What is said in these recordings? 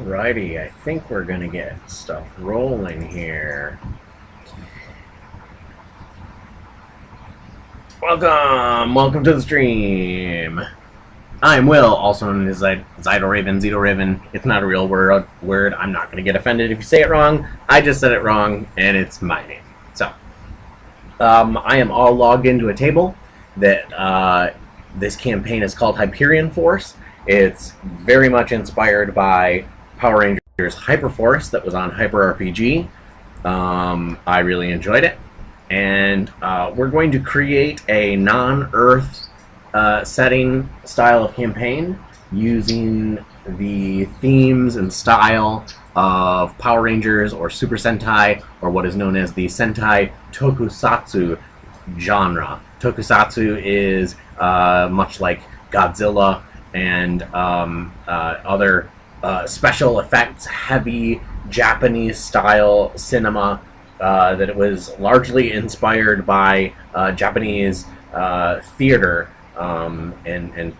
Alrighty, I think we're gonna get stuff rolling here. Welcome to the stream. I'm Will, also known as Zydo Raven, Zedo Raven. It's not a real word. I'm not gonna get offended if you say it wrong. I just said it wrong, and it's my name. So, I am all logged into a table that this campaign is called Hyperion Force. It's very much inspired by Power Rangers Hyperforce that was on Hyper RPG. I really enjoyed it. And we're going to create a non-Earth setting style of campaign using the themes and style of Power Rangers or Super Sentai, or what is known as the Sentai Tokusatsu genre. Tokusatsu is much like Godzilla and other special effects heavy Japanese style cinema that it was largely inspired by Japanese theater and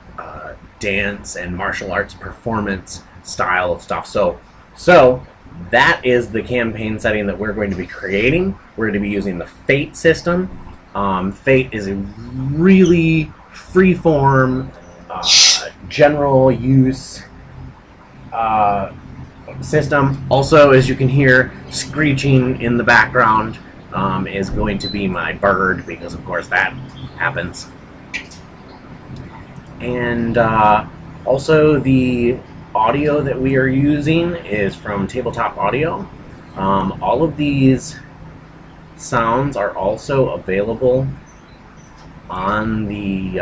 dance and martial arts performance style of stuff. So that is the campaign setting that we're going to be creating. We're going to be using the Fate system. Fate is a really freeform, general use system. Also, as you can hear, screeching in the background is going to be my bird, because of course that happens. And also the audio that we are using is from Tabletop Audio. All of these sounds are also available on the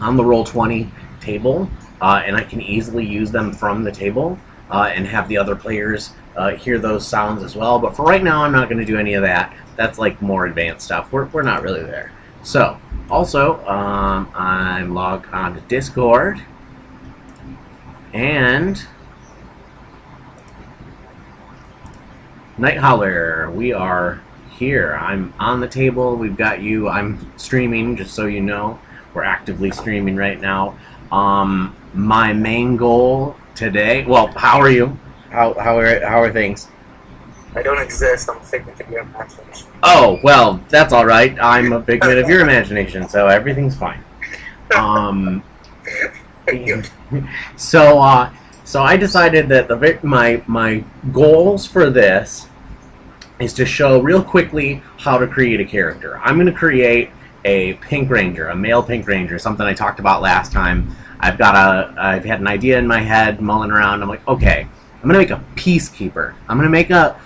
Roll20 table, and I can easily use them from the table and have the other players hear those sounds as well. But for right now, I'm not going to do any of that. That's like more advanced stuff. We're not really there. So, also, I'm logged on to Discord, and Night Howler, we are here. I'm on the table. We've got you. I'm streaming, just so you know. We're actively streaming right now. My main goal today. Well, how are you? How are things? I don't exist. I'm a figment of your imagination. Oh, well, that's all right. I'm a figment of your imagination, so everything's fine. So I decided that my goals for this is to show real quickly how to create a character. I'm going to create a Pink Ranger, a male Pink Ranger, something I talked about last time. I've had an idea in my head, mulling around. I'm like, okay, I'm going to make a peacekeeper. I'm going to make a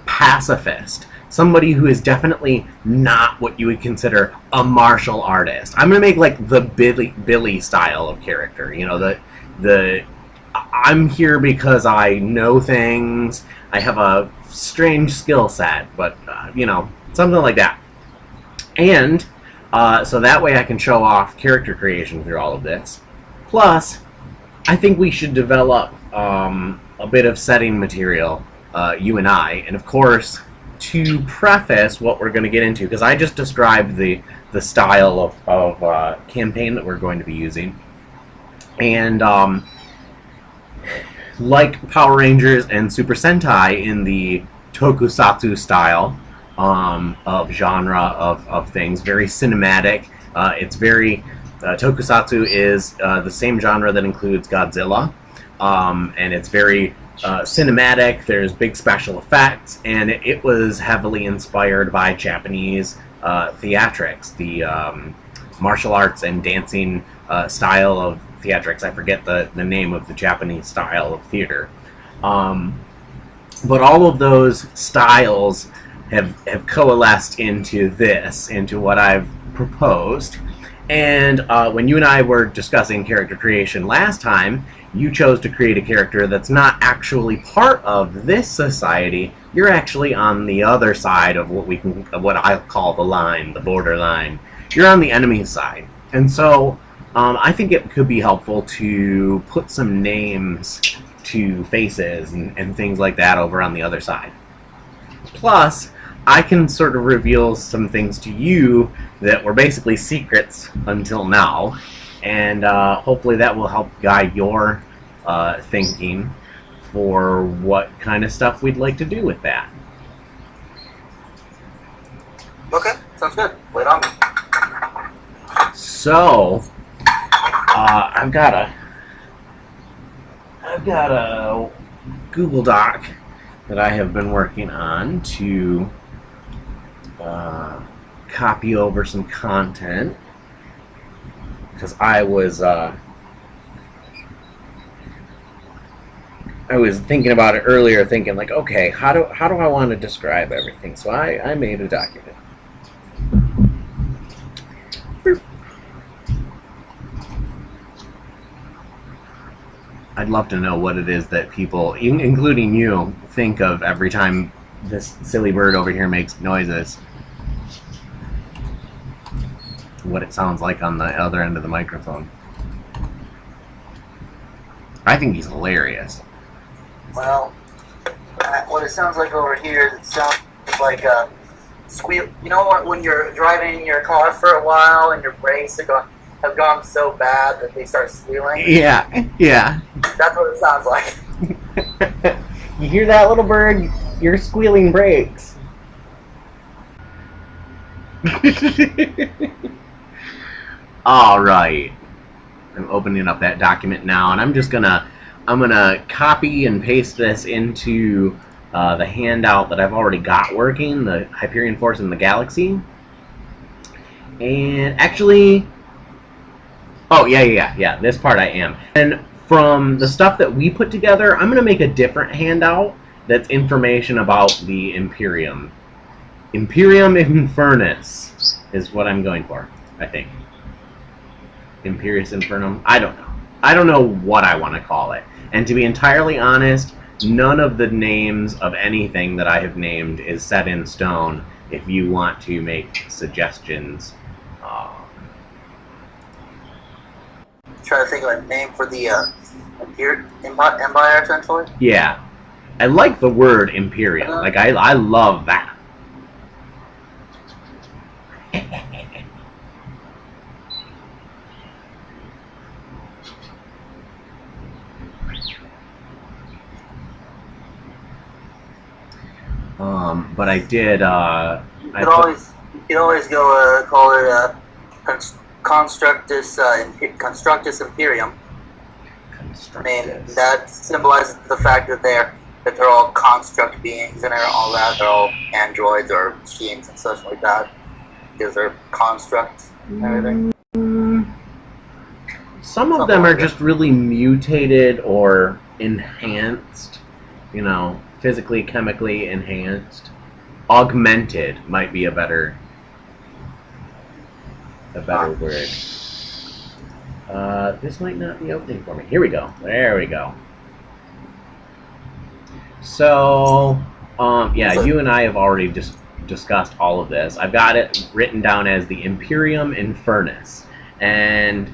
pacifist, somebody who is definitely not what you would consider a martial artist. I'm going to make like the Billy style of character. You know, I'm here because I know things. I have a strange skill set, but you know, something like that. And so that way I can show off character creation through all of this. Plus, I think we should develop a bit of setting material, you and I, and of course, to preface what we're going to get into, because I just described the style of campaign that we're going to be using. And like Power Rangers and Super Sentai in the Tokusatsu style of genre of things, very cinematic. It's very Tokusatsu is the same genre that includes Godzilla, and it's very cinematic. There's big special effects, and it was heavily inspired by Japanese theatrics, the martial arts and dancing style of theatrics. I forget the name of the Japanese style of theater. But all of those styles have coalesced into what I've proposed. And when you and I were discussing character creation last time, you chose to create a character that's not actually part of this society. You're actually on the other side of what I call the line, the borderline. You're on the enemy side. And so I think it could be helpful to put some names to faces and things like that over on the other side. Plus, I can sort of reveal some things to you that were basically secrets until now, and hopefully that will help guide your thinking for what kind of stuff we'd like to do with that. Okay, sounds good. Wait on me. So, I've got a Google Doc that I have been working on to copy over some content, because I was thinking about it earlier, thinking like, okay, how do I want to describe everything? So I made a document. I'd love to know what it is that people, including you, think of every time this silly bird over here makes noises. What it sounds like on the other end of the microphone. I think he's hilarious. Well, what it sounds like over here, it sounds like a squeal. You know what? When you're driving your car for a while and your brakes have gone so bad that they start squealing. Yeah. That's what it sounds like. You hear that, little bird? You're squealing brakes. All right. I'm opening up that document now, and I'm gonna copy and paste this into the handout that I've already got working, the Hyperion Force in the Galaxy. And actually, oh yeah, this part I am. And from the stuff that we put together, I'm gonna make a different handout that's information about the Imperium. Imperium Infernus is what I'm going for, I think. Imperius Infernum? I don't know. I don't know what I want to call it. And to be entirely honest, none of the names of anything that I have named is set in stone. If you want to make suggestions. Try to think of a name for the Empire, essentially. Yeah. I like the word Imperium. Like, I love that. But I did, You could always go call it Constructus Imperium. I mean, that symbolizes the fact that they're all construct beings and all that. They're all androids or machines and such like that, because they're constructs and everything. Some of them are just really mutated or enhanced, you know, physically, chemically enhanced. Augmented might be a better word. This might not be opening for me. Here we go. There we go. So, yeah, you and I have already just discussed all of this. I've got it written down as the Imperium Infernus. And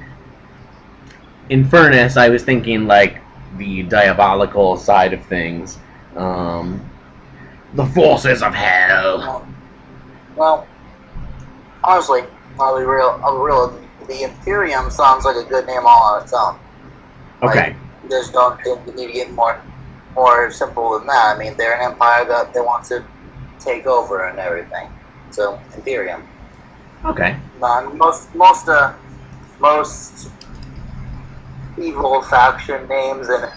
Infernus, I was thinking like the diabolical side of things. The forces of hell. Well, honestly, I'll be real. The Imperium sounds like a good name all on its own. Okay. Like, you just don't think you need to get more simple than that. I mean, they're an empire that they want to take over and everything. So, Imperium. Okay. Most evil faction names and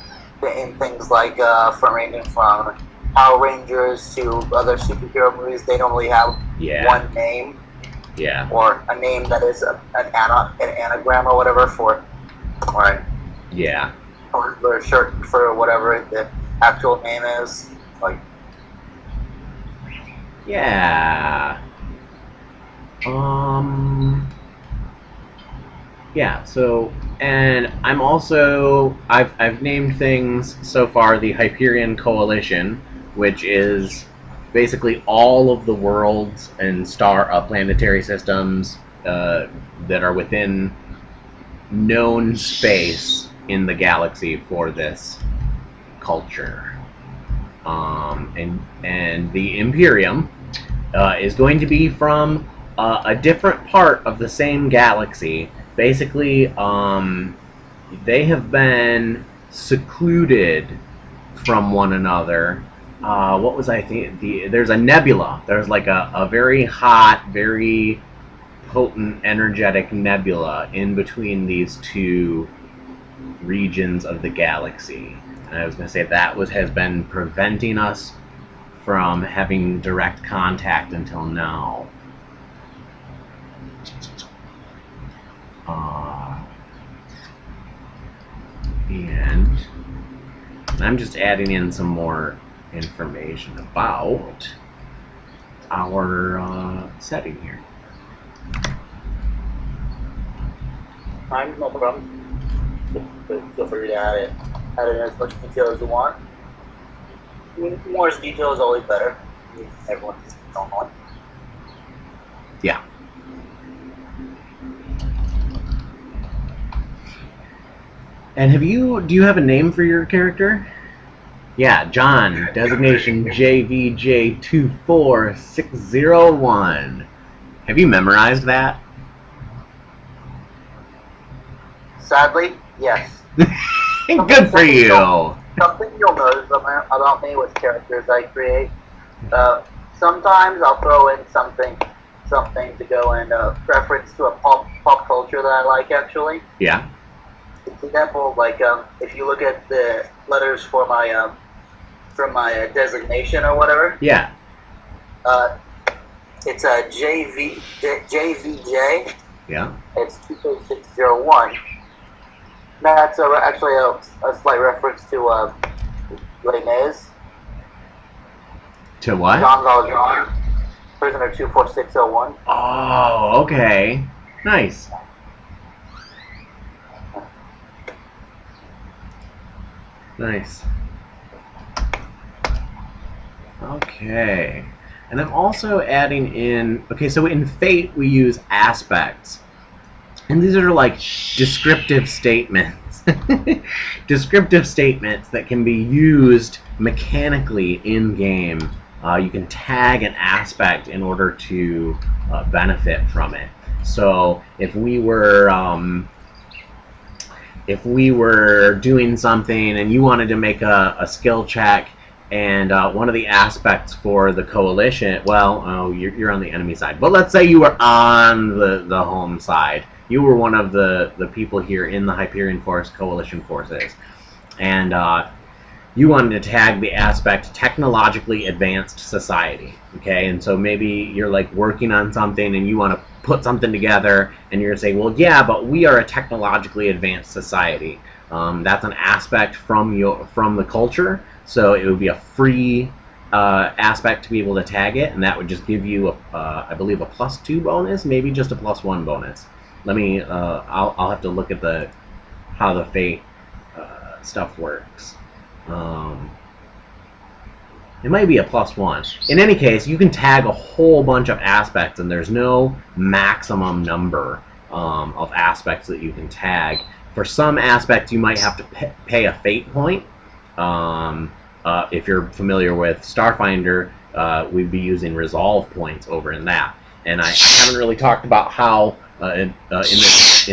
things like ranging from Power Rangers to other superhero movies, they don't really have one name. Yeah. Or a name that is an anagram or whatever for, right? Yeah. Or short for whatever the actual name is, like. Yeah. Yeah. So, and I'm also I've named things so far the Hyperion Coalition, which is basically all of the worlds and planetary systems that are within known space in the galaxy for this culture. And the Imperium is going to be from a different part of the same galaxy. Basically, they have been secluded from one another. What was I thinking? There's a nebula. There's like a very hot, very potent, energetic nebula in between these two regions of the galaxy. And I was going to say that has been preventing us from having direct contact until now. And I'm just adding in some more information about our setting here. No problem. Feel free to add in as much detail as you want. More detail is always better. Everyone's own one. Yeah. And do you have a name for your character? Yeah, John, designation JVJ24601. Have you memorized that? Sadly, yes. Good for you. Something you'll notice about me with characters I create. Sometimes I'll throw in something to go in reference to a pop culture that I like, actually. Yeah. For example, like if you look at the letters for my designation or whatever. Yeah. It's a JVJ. Yeah. It's 24601. That's actually a slight reference to Les Mis. To what? Jean Valjean, prisoner 24601. Oh, okay. Nice. Nice. Okay. And I'm also adding in... Okay, so in Fate, we use aspects. And these are like descriptive statements. Descriptive statements that can be used mechanically in-game. You can tag an aspect in order to benefit from it. So if we were doing something and you wanted to make a skill check, and one of the aspects for the coalition, well, you're on the enemy side, but let's say you were on the home side. You were one of the people here in the Hyperion Force coalition forces, and you wanted to tag the aspect technologically advanced society. Okay, and so maybe you're like working on something and you want to put something together, and you're saying, well, yeah, but we are a technologically advanced society. That's an aspect from the culture, so it would be a free aspect to be able to tag it, and that would just give you I believe a +2 bonus, maybe just a +1 bonus. Let me I'll have to look at how the Fate stuff works. It might be a +1. In any case, you can tag a whole bunch of aspects, and there's no maximum number of aspects that you can tag. For some aspects, you might have to pay a fate point. If you're familiar with Starfinder, we'd be using resolve points over in that. And I haven't really talked about how, in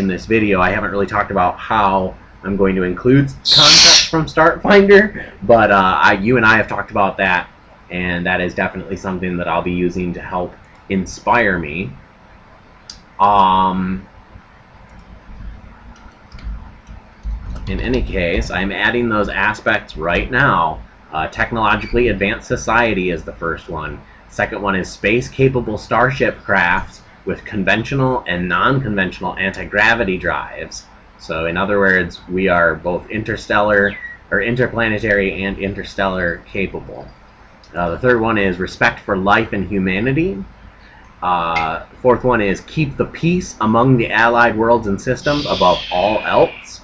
this video, I haven't really talked about how I'm going to include concepts from Starfinder, but you and I have talked about that, and that is definitely something that I'll be using to help inspire me. In any case, I'm adding those aspects right now. Technologically advanced society is the first one. Second one is space-capable starship crafts with conventional and non-conventional anti-gravity drives. So in other words, we are both interstellar, or interplanetary and interstellar capable. The third one is respect for life and humanity. Fourth one is keep the peace among the allied worlds and systems above all else.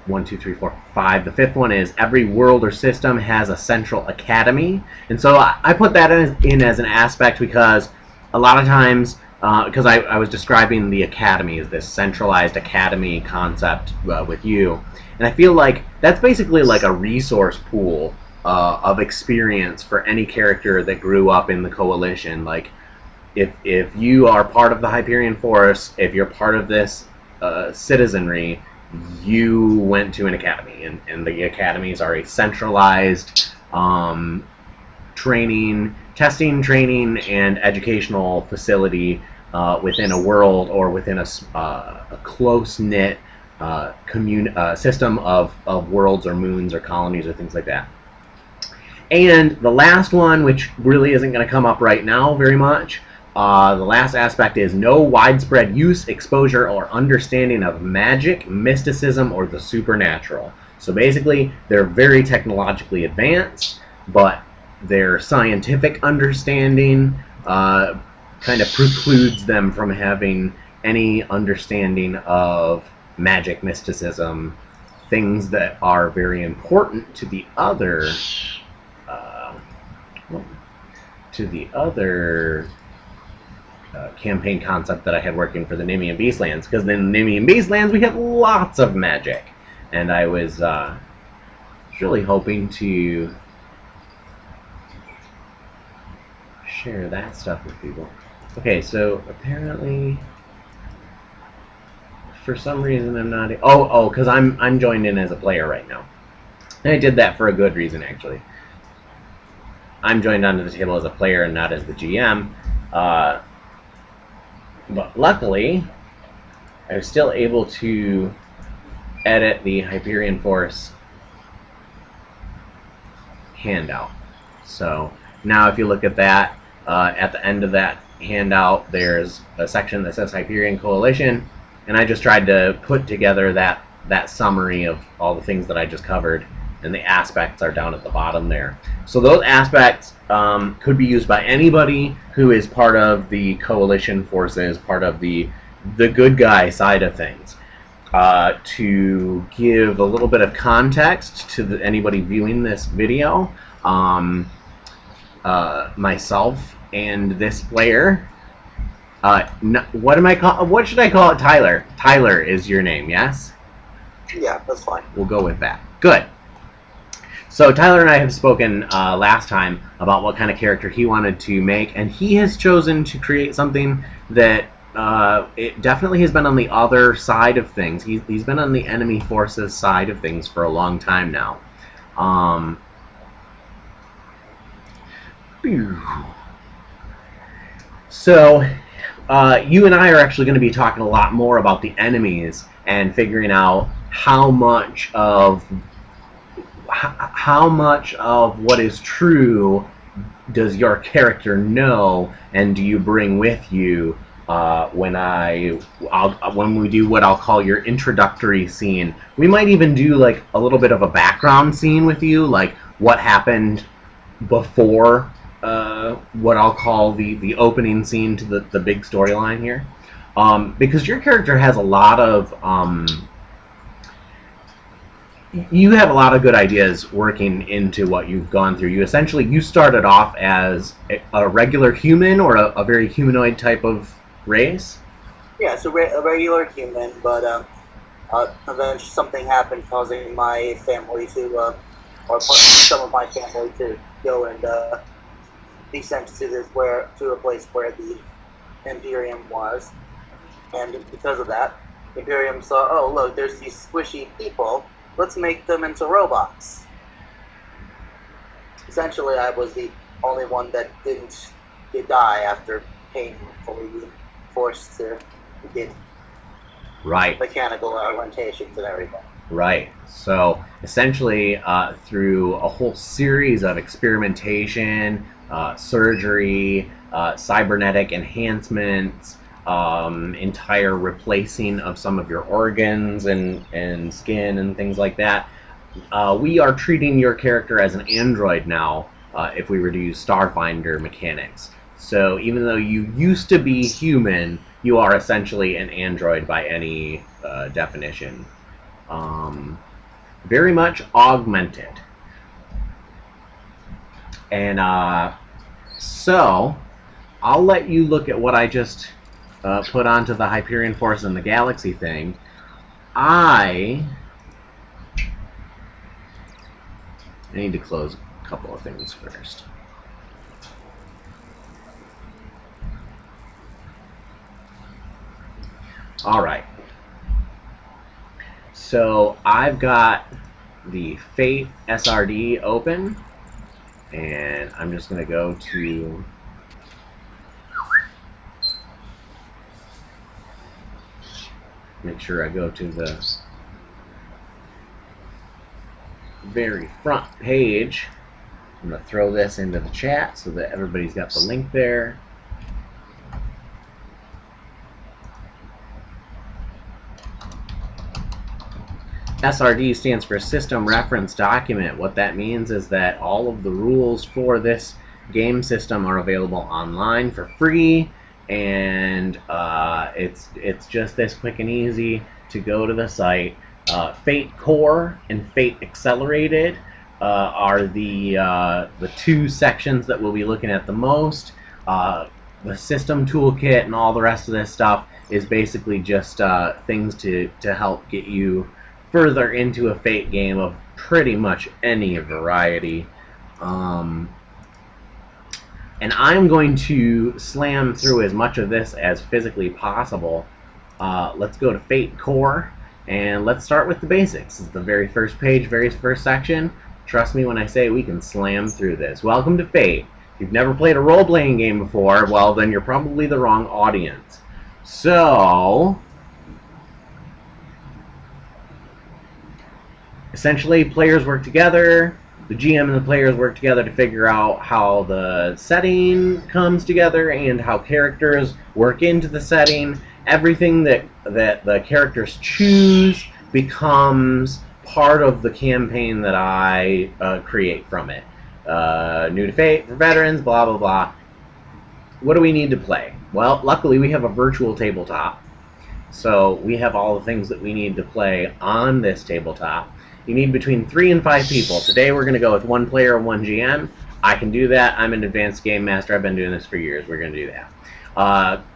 1, 2, 3, 4, 5. The fifth one is every world or system has a central academy. And so I put that in as an aspect because a lot of times, because I was describing the academy as this centralized academy concept with you, and I feel like that's basically like a resource pool of experience for any character that grew up in the coalition. Like if you are part of the Hyperion Force, if you're part of this citizenry, you went to an academy, and the academies are a centralized testing, training, and educational facility within a world or within a close-knit system of worlds or moons or colonies or things like that. And the last one, which really isn't going to come up right now very much, the last aspect is no widespread use, exposure, or understanding of magic, mysticism, or the supernatural. So basically, they're very technologically advanced, but their scientific understanding kind of precludes them from having any understanding of magic, mysticism, things that are very important to the other campaign concept that I had working for the Nimian Beastlands, because in the Nimian Beastlands we have lots of magic, and I was really hoping to share that stuff with people. Okay, so apparently, for some reason I'm not. Because I'm joined in as a player right now, and I did that for a good reason actually. I'm joined onto the table as a player and not as the GM. But luckily, I was still able to edit the Hyperion Force handout. So now if you look at that, at the end of that handout, there's a section that says Hyperion Coalition, and I just tried to put together that summary of all the things that I just covered, and the aspects are down at the bottom there. So those aspects could be used by anybody who is part of the coalition forces, part of the good guy side of things. To give a little bit of context to anybody viewing this video, myself and this player, what should I call it? Tyler. Tyler is your name, yes? Yeah, that's fine. We'll go with that. Good. So Tyler and I have spoken last time about what kind of character he wanted to make, and he has chosen to create something that it definitely has been on the other side of things. He's been on the enemy forces side of things for a long time now. So you and I are actually going to be talking a lot more about the enemies and figuring out how much of what is true does your character know, and do you bring with you when we do what I'll call your introductory scene. We might even do like a little bit of a background scene with you, like what happened before what I'll call the opening scene to the big storyline here, because your character has a lot of you have a lot of good ideas working into what you've gone through. You started off as a regular human, or a very humanoid type of race. Yeah, it's a regular human, but eventually something happened causing my family to, or some of my family to go and be sent to a place where the Imperium was, and because of that, Imperium saw, oh look, there's these squishy people. Let's make them into robots. Essentially, I was the only one that didn't die after painfully being forced to get mechanical augmentations and everything. Right. So essentially, through a whole series of experimentation, surgery, cybernetic enhancements, entire replacing of some of your organs and skin and things like that, we are treating your character as an android now, if we were to use Starfinder mechanics. So even though you used to be human, you are essentially an android by any definition. Very much augmented. And so I'll let you look at what I just put onto the Hyperion Force and the Galaxy thing. I need to close a couple of things first. All right. So I've got the Fate SRD open, and I'm just going to go to make sure I go to the very front page. I'm going to throw this into the chat so that everybody's got the link there. SRD stands for System Reference Document. What that means is that all of the rules for this game system are available online for free, and it's just this quick and easy to go to the site. Fate Core and Fate Accelerated are the two sections that we'll be looking at the most. The system toolkit and all the rest of this stuff is basically just things to help get you further into a Fate game of pretty much any variety. And I'm going to slam through as much of this as physically possible. Let's go to Fate Core, and let's start with the basics. This is the very first page, very first section. Trust me when I say we can slam through this. Welcome to Fate. If you've never played a role-playing game before, well, then you're probably the wrong audience. So essentially, players work together. The GM and the players work together to figure out how the setting comes together and how characters work into the setting. Everything that the characters choose becomes part of the campaign that I create from it. New to Fate, for veterans, blah, blah, blah. What do we need to play? Well, luckily we have a virtual tabletop. So we have all the things that we need to play on this tabletop. You need between 3 and 5 people. Today we're going to go with 1 player and 1 GM. I can do that. I'm an advanced game master. I've been doing this for years. We're going to do that.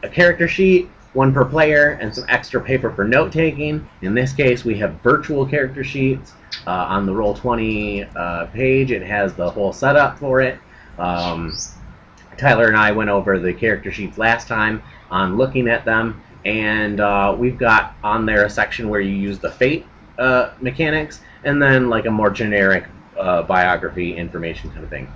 A character sheet, 1 per player, and some extra paper for note-taking. In this case, we have virtual character sheets. On the Roll20 page, it has the whole setup for it. Tyler and I went over the character sheets last time on looking at them, and we've got on there a section where you use the Fate mechanics, and then like a more generic biography information kind of thing.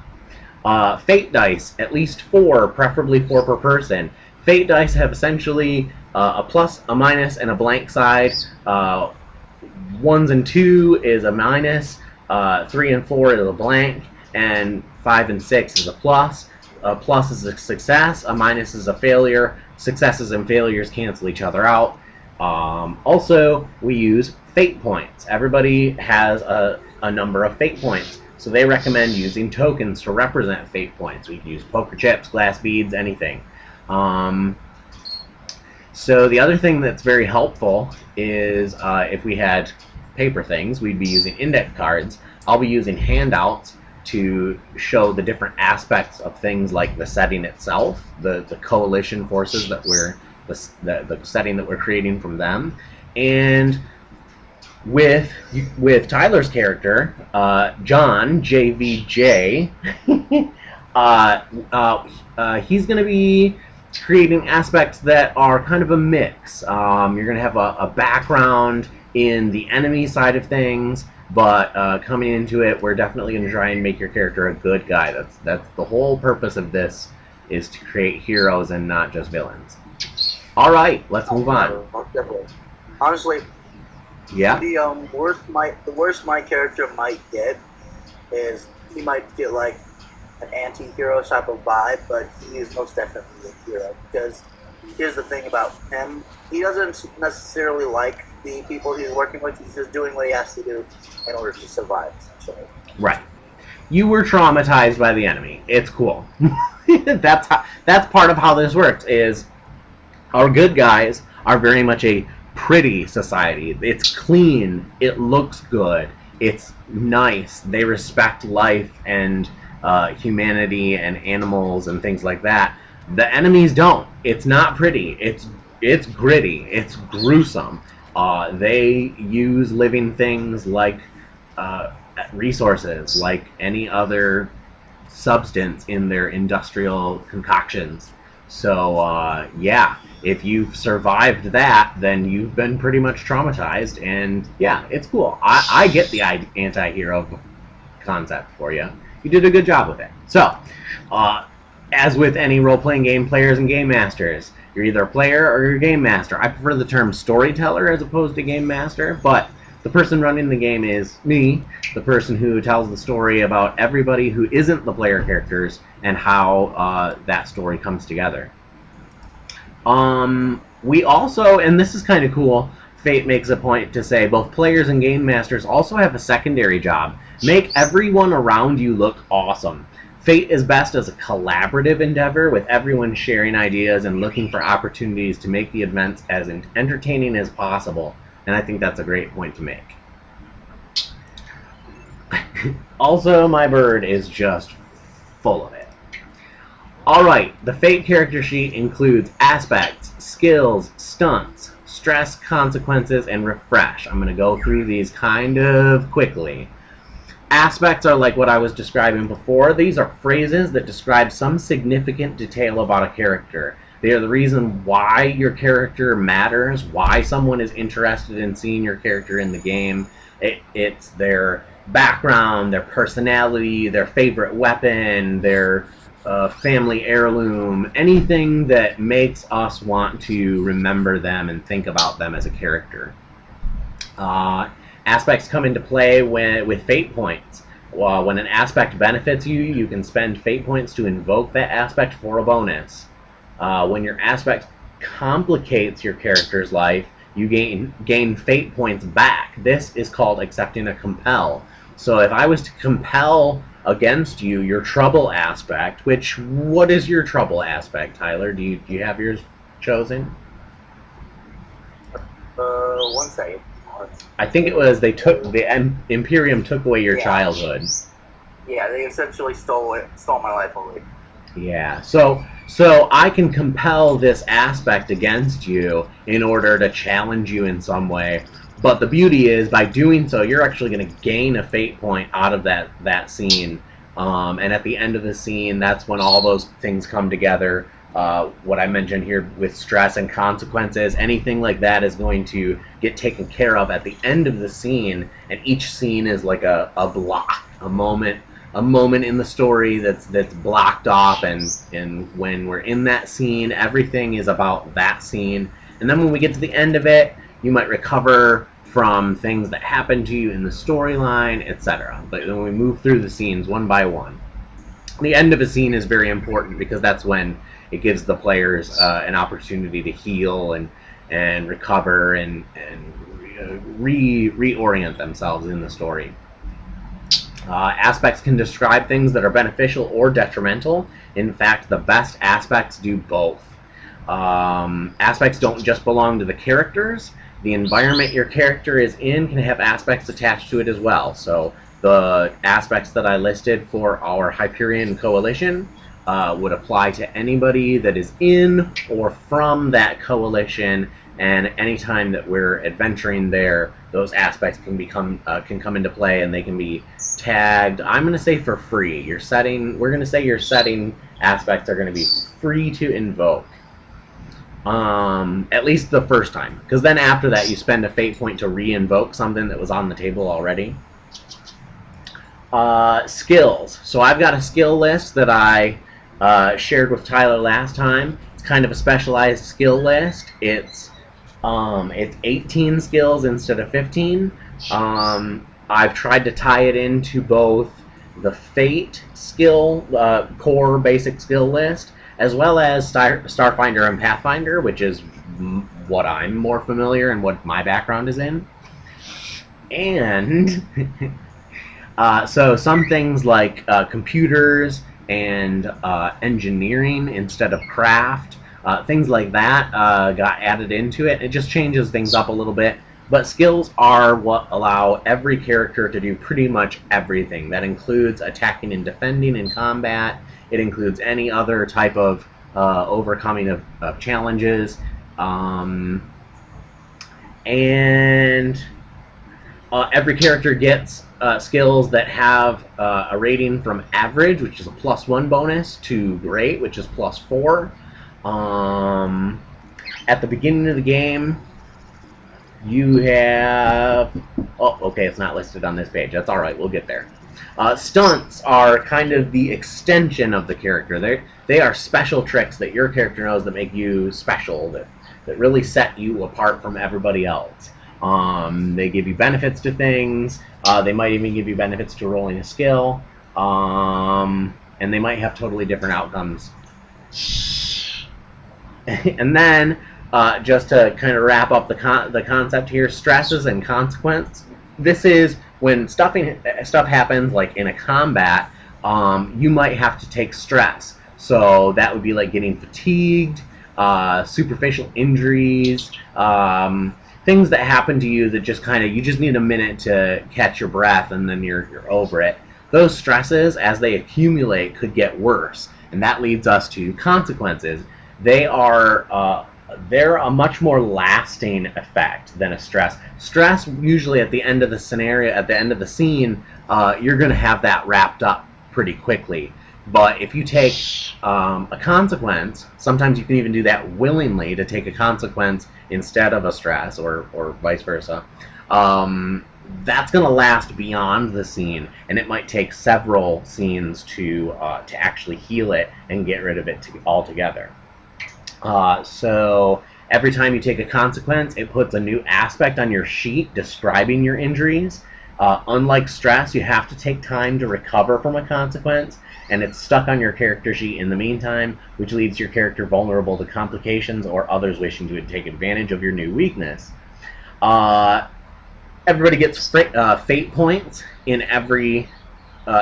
Fate dice, at least 4, preferably 4 per person. Fate dice have essentially a plus, a minus, and a blank side. 1s and 2 is a minus, 3 and 4 is a blank, and 5 and 6 is a plus. A plus is a success, a minus is a failure. Successes and failures cancel each other out. Also, we use Fate points. Everybody has a number of Fate points, so they recommend using tokens to represent Fate points. We can use poker chips, glass beads, anything. So the other thing that's very helpful is if we had paper things, we'd be using index cards. I'll be using handouts to show the different aspects of things like the setting itself, the coalition forces that we're the setting that we're creating from them, and with Tyler's character, John JVJ, he's going to be creating aspects that are kind of a mix. You're going to have a background in the enemy side of things, but coming into it, we're definitely going to try and make your character a good guy. That's the whole purpose of this, is to create heroes and not just villains. All right, let's move on. Honestly, yeah. The worst my character might get is he might get like an anti-hero type of vibe, but he is most definitely a hero. Because here's the thing about him: he doesn't necessarily like the people he's working with. He's just doing what he has to do in order to survive, essentially. Right. You were traumatized by the enemy. It's cool. That's part of how this works. Is our good guys are very much a pretty society. It's clean. It looks good. It's nice. They respect life and humanity and animals and things like that. The enemies don't. It's not pretty. It's gritty. It's gruesome. They use living things like resources, like any other substance in their industrial concoctions. So, yeah, if you've survived that, then you've been pretty much traumatized, and yeah, it's cool. I get the anti-hero concept for you. You did a good job with it. So, uh, as with any role-playing game players and game masters, you're either a player or you're a game master. I prefer the term storyteller as opposed to game master, but the person running the game is me, the person who tells the story about everybody who isn't the player characters and how that story comes together. We also, and this is kind of cool, Fate makes a point to say both players and game masters also have a secondary job. Make everyone around you look awesome. Fate is best as a collaborative endeavor with everyone sharing ideas and looking for opportunities to make the events as entertaining as possible. And I think that's a great point to make. Also, my bird is just full of it. Alright, the Fate character sheet includes aspects, skills, stunts, stress, consequences, and refresh. I'm going to go through these kind of quickly. Aspects are like what I was describing before. These are phrases that describe some significant detail about a character. They are the reason why your character matters, why someone is interested in seeing your character in the game. It's their background, their personality, their favorite weapon, their family heirloom, anything that makes us want to remember them and think about them as a character. Aspects come into play with fate points. When an aspect benefits you, you can spend fate points to invoke that aspect for a bonus. When your aspect complicates your character's life, you gain fate points back. This is called accepting a compel. So if I was to compel against you your trouble aspect, what is your trouble aspect, Tyler? Do you have yours chosen? One second. I think it was the Imperium took away your childhood. Yeah, they essentially stole my life away. Yeah, so I can compel this aspect against you in order to challenge you in some way. But the beauty is, by doing so, you're actually going to gain a fate point out of that scene. And at the end of the scene, that's when all those things come together. What I mentioned here with stress and consequences, anything like that is going to get taken care of at the end of the scene. And each scene is like a block, a moment in the story that's blocked off. And when we're in that scene, everything is about that scene. And then when we get to the end of it, you might recover from things that happened to you in the storyline, etc. But when we move through the scenes one by one, the end of a scene is very important because that's when it gives the players an opportunity to heal and recover and reorient themselves in the story. Aspects can describe things that are beneficial or detrimental. In fact, the best aspects do both. Aspects don't just belong to the characters. The environment your character is in can have aspects attached to it as well. So the aspects that I listed for our Hyperion coalition would apply to anybody that is in or from that coalition, and anytime that we're adventuring there, those aspects can come into play, and they can be tagged. I'm going to say for free. We're going to say your setting aspects are going to be free to invoke. At least the first time, because then after that you spend a fate point to re-invoke something that was on the table already. Skills. So I've got a skill list that I shared with Tyler last time. It's kind of a specialized skill list. It's 18 skills instead of 15. I've tried to tie it into both the Fate skill, core basic skill list, as well as Starfinder and Pathfinder, which is what I'm more familiar and what my background is in. And so some things like computers and engineering instead of craft, things like that got added into it. It just changes things up a little bit. But skills are what allow every character to do pretty much everything. That includes attacking and defending in combat. It includes any other type of overcoming of challenges. And every character gets skills that have a rating from average, which is a +1 bonus, to great, which is +4. At the beginning of the game, you have... Oh, okay, it's not listed on this page. That's alright, we'll get there. Stunts are kind of the extension of the character. They are special tricks that your character knows that make you special, that really set you apart from everybody else. They give you benefits to things. They might even give you benefits to rolling a skill. And they might have totally different outcomes. And then, just to kind of wrap up the concept here, stresses and consequence. This is when stuff happens, like in a combat, you might have to take stress. So that would be like getting fatigued, superficial injuries, things that happen to you that just kind of, you just need a minute to catch your breath and then you're over it. Those stresses, as they accumulate, could get worse. And that leads us to consequences. They're a much more lasting effect than a stress. Stress, usually at the end of the scenario, at the end of the scene, you're going to have that wrapped up pretty quickly. But if you take a consequence, sometimes you can even do that willingly, to take a consequence instead of a stress, or vice versa. That's going to last beyond the scene, and it might take several scenes to actually heal it and get rid of it altogether. So every time you take a consequence, it puts a new aspect on your sheet describing your injuries. Unlike stress, you have to take time to recover from a consequence, and it's stuck on your character sheet in the meantime, which leaves your character vulnerable to complications or others wishing to take advantage of your new weakness. Everybody gets fate points in every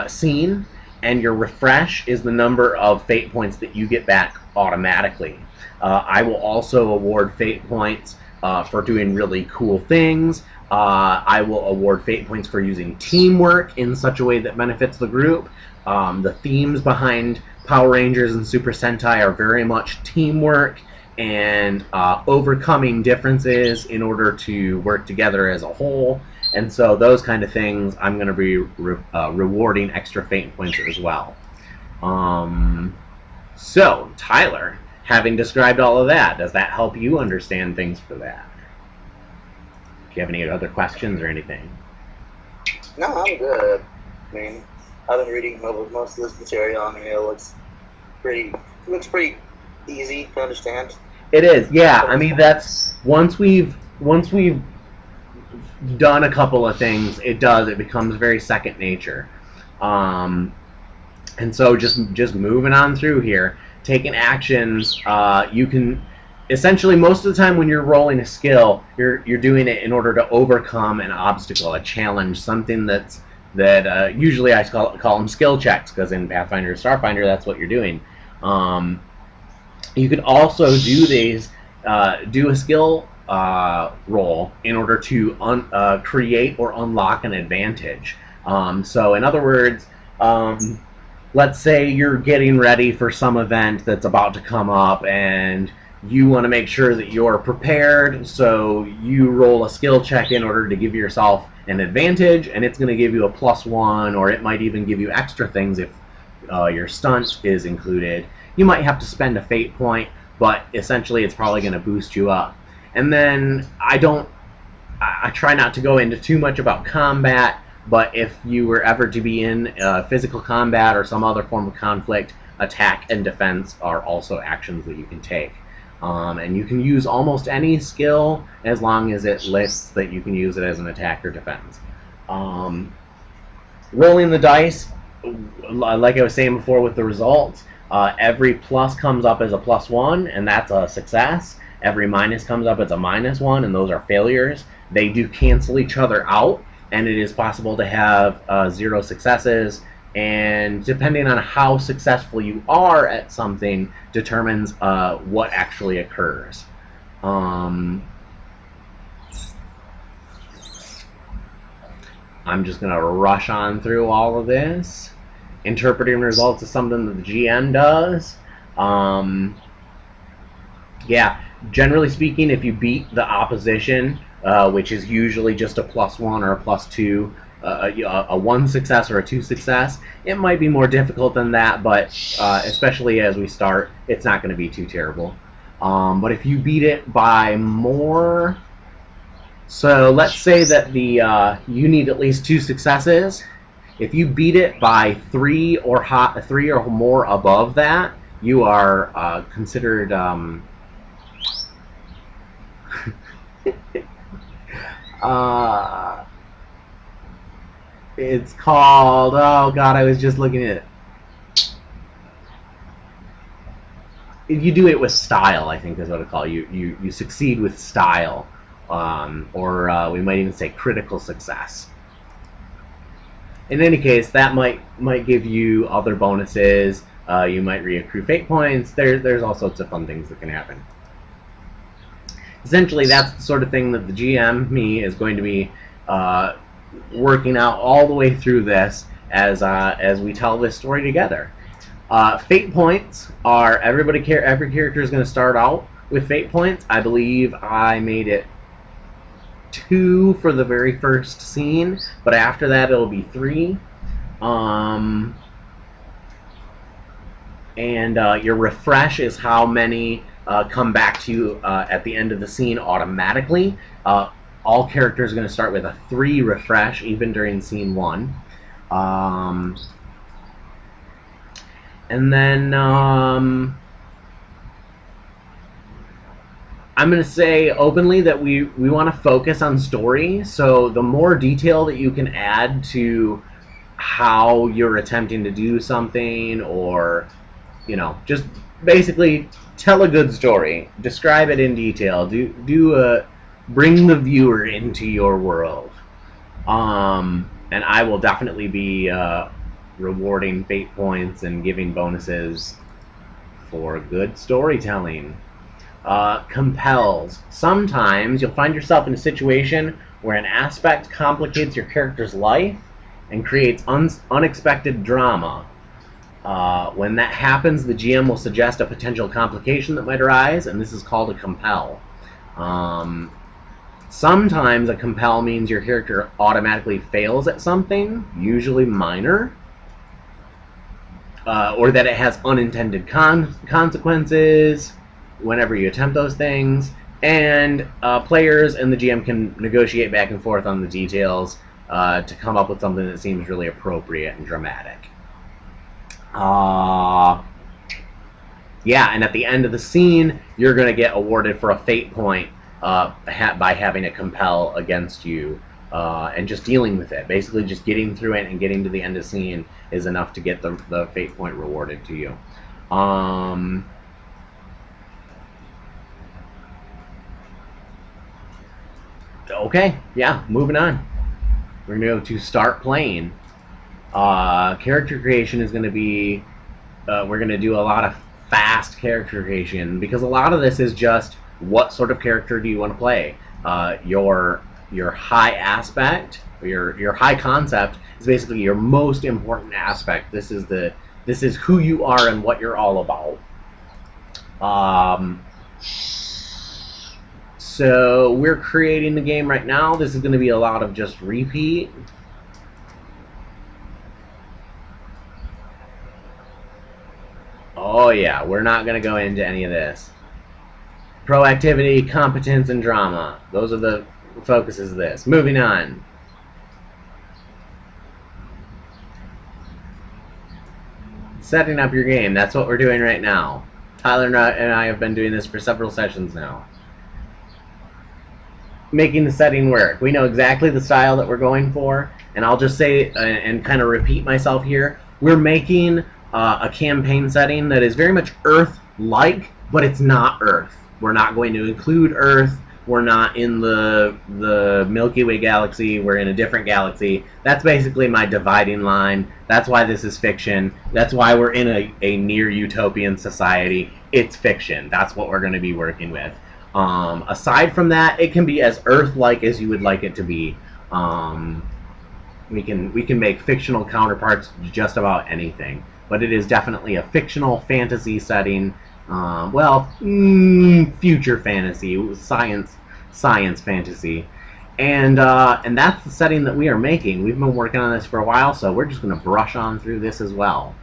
scene, and your refresh is the number of fate points that you get back automatically. I will also award fate points for doing really cool things. I will award fate points for using teamwork in such a way that benefits the group. The themes behind Power Rangers and Super Sentai are very much teamwork and overcoming differences in order to work together as a whole. And so those kind of things, I'm going to be rewarding extra fate points as well. So, Tyler, having described all of that, does that help you understand things for that? Do you have any other questions or anything? No, I'm good. I mean, I've been reading most of this material, and it looks pretty easy to understand. It is, yeah. I mean, that's once we've done a couple of things, it becomes very second nature. And so just moving on through here, taking actions, you can essentially, most of the time when you're rolling a skill, you're doing it in order to overcome an obstacle, a challenge, something that usually I call them skill checks, because in Pathfinder or Starfinder, that's what you're doing. You could also do these, do a skill roll in order to create or unlock an advantage. So in other words, let's say you're getting ready for some event that's about to come up, and you want to make sure that you're prepared, so you roll a skill check in order to give yourself an advantage, and it's going to give you a +1, or it might even give you extra things if your stunt is included. You might have to spend a fate point, but essentially it's probably going to boost you up. And then I try not to go into too much about combat, but if you were ever to be in physical combat or some other form of conflict, attack and defense are also actions that you can take. And you can use almost any skill as long as it lists that you can use it as an attack or defense. Rolling the dice, like I was saying before with the results, every plus comes up as a +1, and that's a success. Every minus comes up as a -1, and those are failures. They do cancel each other out, and it is possible to have 0 successes, and depending on how successful you are at something determines what actually occurs. I'm just going to rush on through all of this. Interpreting results is something that the GM does. Yeah, generally speaking, if you beat the opposition, which is usually just a +1 or a +2, a 1 success or a 2 success. It might be more difficult than that, but especially as we start, it's not going to be too terrible. But if you beat it by more, so let's say that the you need at least 2 successes. If you beat it by 3 or 3 or more above that, you are considered. It's called. Oh God, I was just looking at it. You do it with style, I think is what it's called. You succeed with style, or we might even say critical success. In any case, that might give you other bonuses. You might reaccrue fate points. There's all sorts of fun things that can happen. Essentially, that's the sort of thing that the GM, me, is going to be working out all the way through this as we tell this story together. Fate points are every character is going to start out with fate points. I believe I made it 2 for the very first scene, but after that it'll be 3. And your refresh is how many come back to you at the end of the scene automatically. All characters are going to start with a 3 refresh, even during scene 1. And then I'm going to say openly that we want to focus on story. So the more detail that you can add to how you're attempting to do something, or just basically tell a good story, describe it in detail, bring the viewer into your world. And I will definitely be rewarding fate points and giving bonuses for good storytelling. Compels. Sometimes you'll find yourself in a situation where an aspect complicates your character's life and creates unexpected drama. When that happens, the GM will suggest a potential complication that might arise, and this is called a compel. Sometimes a compel means your character automatically fails at something, usually minor, or that it has unintended consequences whenever you attempt those things, and players and the GM can negotiate back and forth on the details to come up with something that seems really appropriate and dramatic. Yeah, and at the end of the scene, you're going to get awarded for a fate point by having a compel against you and just dealing with it. Basically, just getting through it and getting to the end of the scene is enough to get the fate point rewarded to you. Okay, yeah, moving on. We're going to go to start playing. Character creation is going to be... we're going to do a lot of fast character creation, because a lot of this is just what sort of character do you want to play. Your high aspect, your high concept is basically your most important aspect. This is who you are and what you're all about. So we're creating the game right now. This is going to be a lot of just repeat. Oh yeah, we're not going to go into any of this. Proactivity, competence, and drama. Those are the focuses of this. Moving on. Setting up your game. That's what we're doing right now. Tyler and I have been doing this for several sessions now. Making the setting work. We know exactly the style that we're going for, and I'll just say and kind of repeat myself here. We're making a campaign setting that is very much Earth-like, but it's not Earth. We're not going to include Earth. We're not in the Milky Way galaxy. We're in a different galaxy. That's basically my dividing line. That's why this is fiction. That's why we're in a near utopian society. It's fiction. That's what we're going to be working with. Aside from that, it can be as Earth-like as you would like it to be. We can make fictional counterparts to just about anything, but it is definitely a fictional fantasy setting. Future fantasy, science fantasy, And that's the setting that we are making. We've been working on this for a while, so we're just going to brush on through this as well.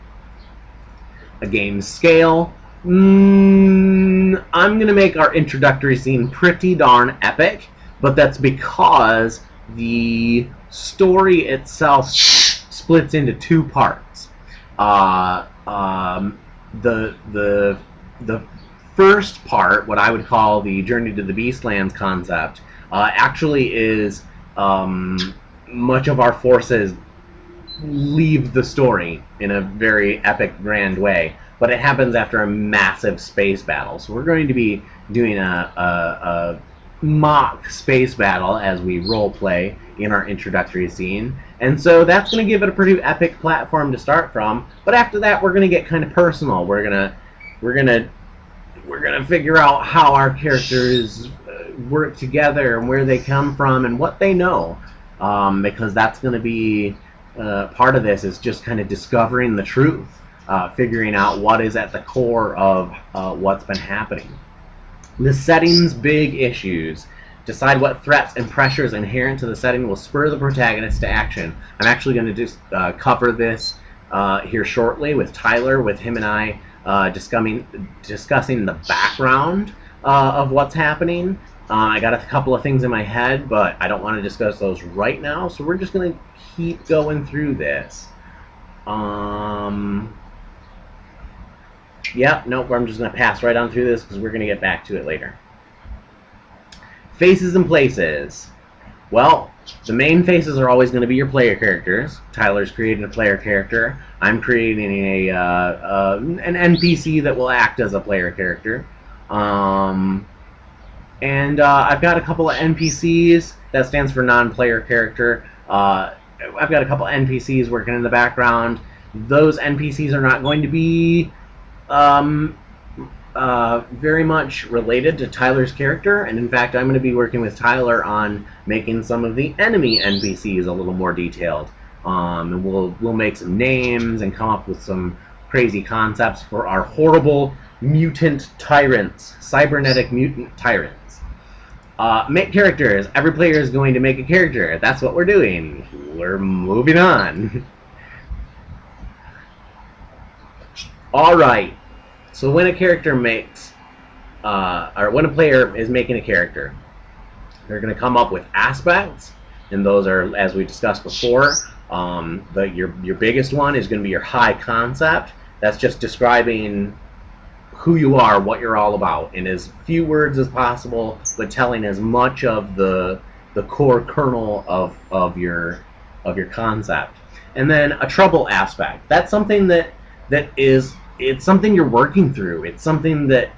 A game's scale. I'm going to make our introductory scene pretty darn epic, but that's because the story itself splits into two parts. The first part, what I would call the Journey to the Beastlands concept, actually is much of our forces leave the story in a very epic, grand way. But it happens after a massive space battle. So we're going to be doing a mock space battle as we role play in our introductory scene. And so that's going to give it a pretty epic platform to start from. But after that, we're going to get kind of personal. We're gonna figure out how our characters work together and where they come from and what they know, because that's going to be part of this, is just kind of discovering the truth, figuring out what is at the core of what's been happening. The setting's big issues. Decide what threats and pressures inherent to the setting will spur the protagonist to action. I'm actually going to just cover this here shortly with Tyler, with him and I discussing the background of what's happening. I got a couple of things in my head, but I don't want to discuss those right now, so we're just going to keep going through this. Yep, nope, I'm just going to pass right on through this because we're going to get back to it later. Faces and places. Well, the main faces are always going to be your player characters. Tyler's creating a player character. I'm creating an NPC that will act as a player character. And I've got a couple of NPCs. That stands for non-player character. I've got a couple of NPCs working in the background. Those NPCs are not going to be very much related to Tyler's character, and in fact I'm going to be working with Tyler on making some of the enemy NPCs a little more detailed. And we'll make some names and come up with some crazy concepts for our horrible mutant tyrants, cybernetic mutant tyrants. Make characters. Every player is going to make a character. That's what we're doing. We're moving on. Alright. So when a character makes, or when a player is making a character, they're going to come up with aspects, and those are, as we discussed before, your biggest one is going to be your high concept. That's just describing who you are, what you're all about, in as few words as possible, but telling as much of the core kernel of your concept. And then a trouble aspect. That's something that is, it's something you're working through. It's something that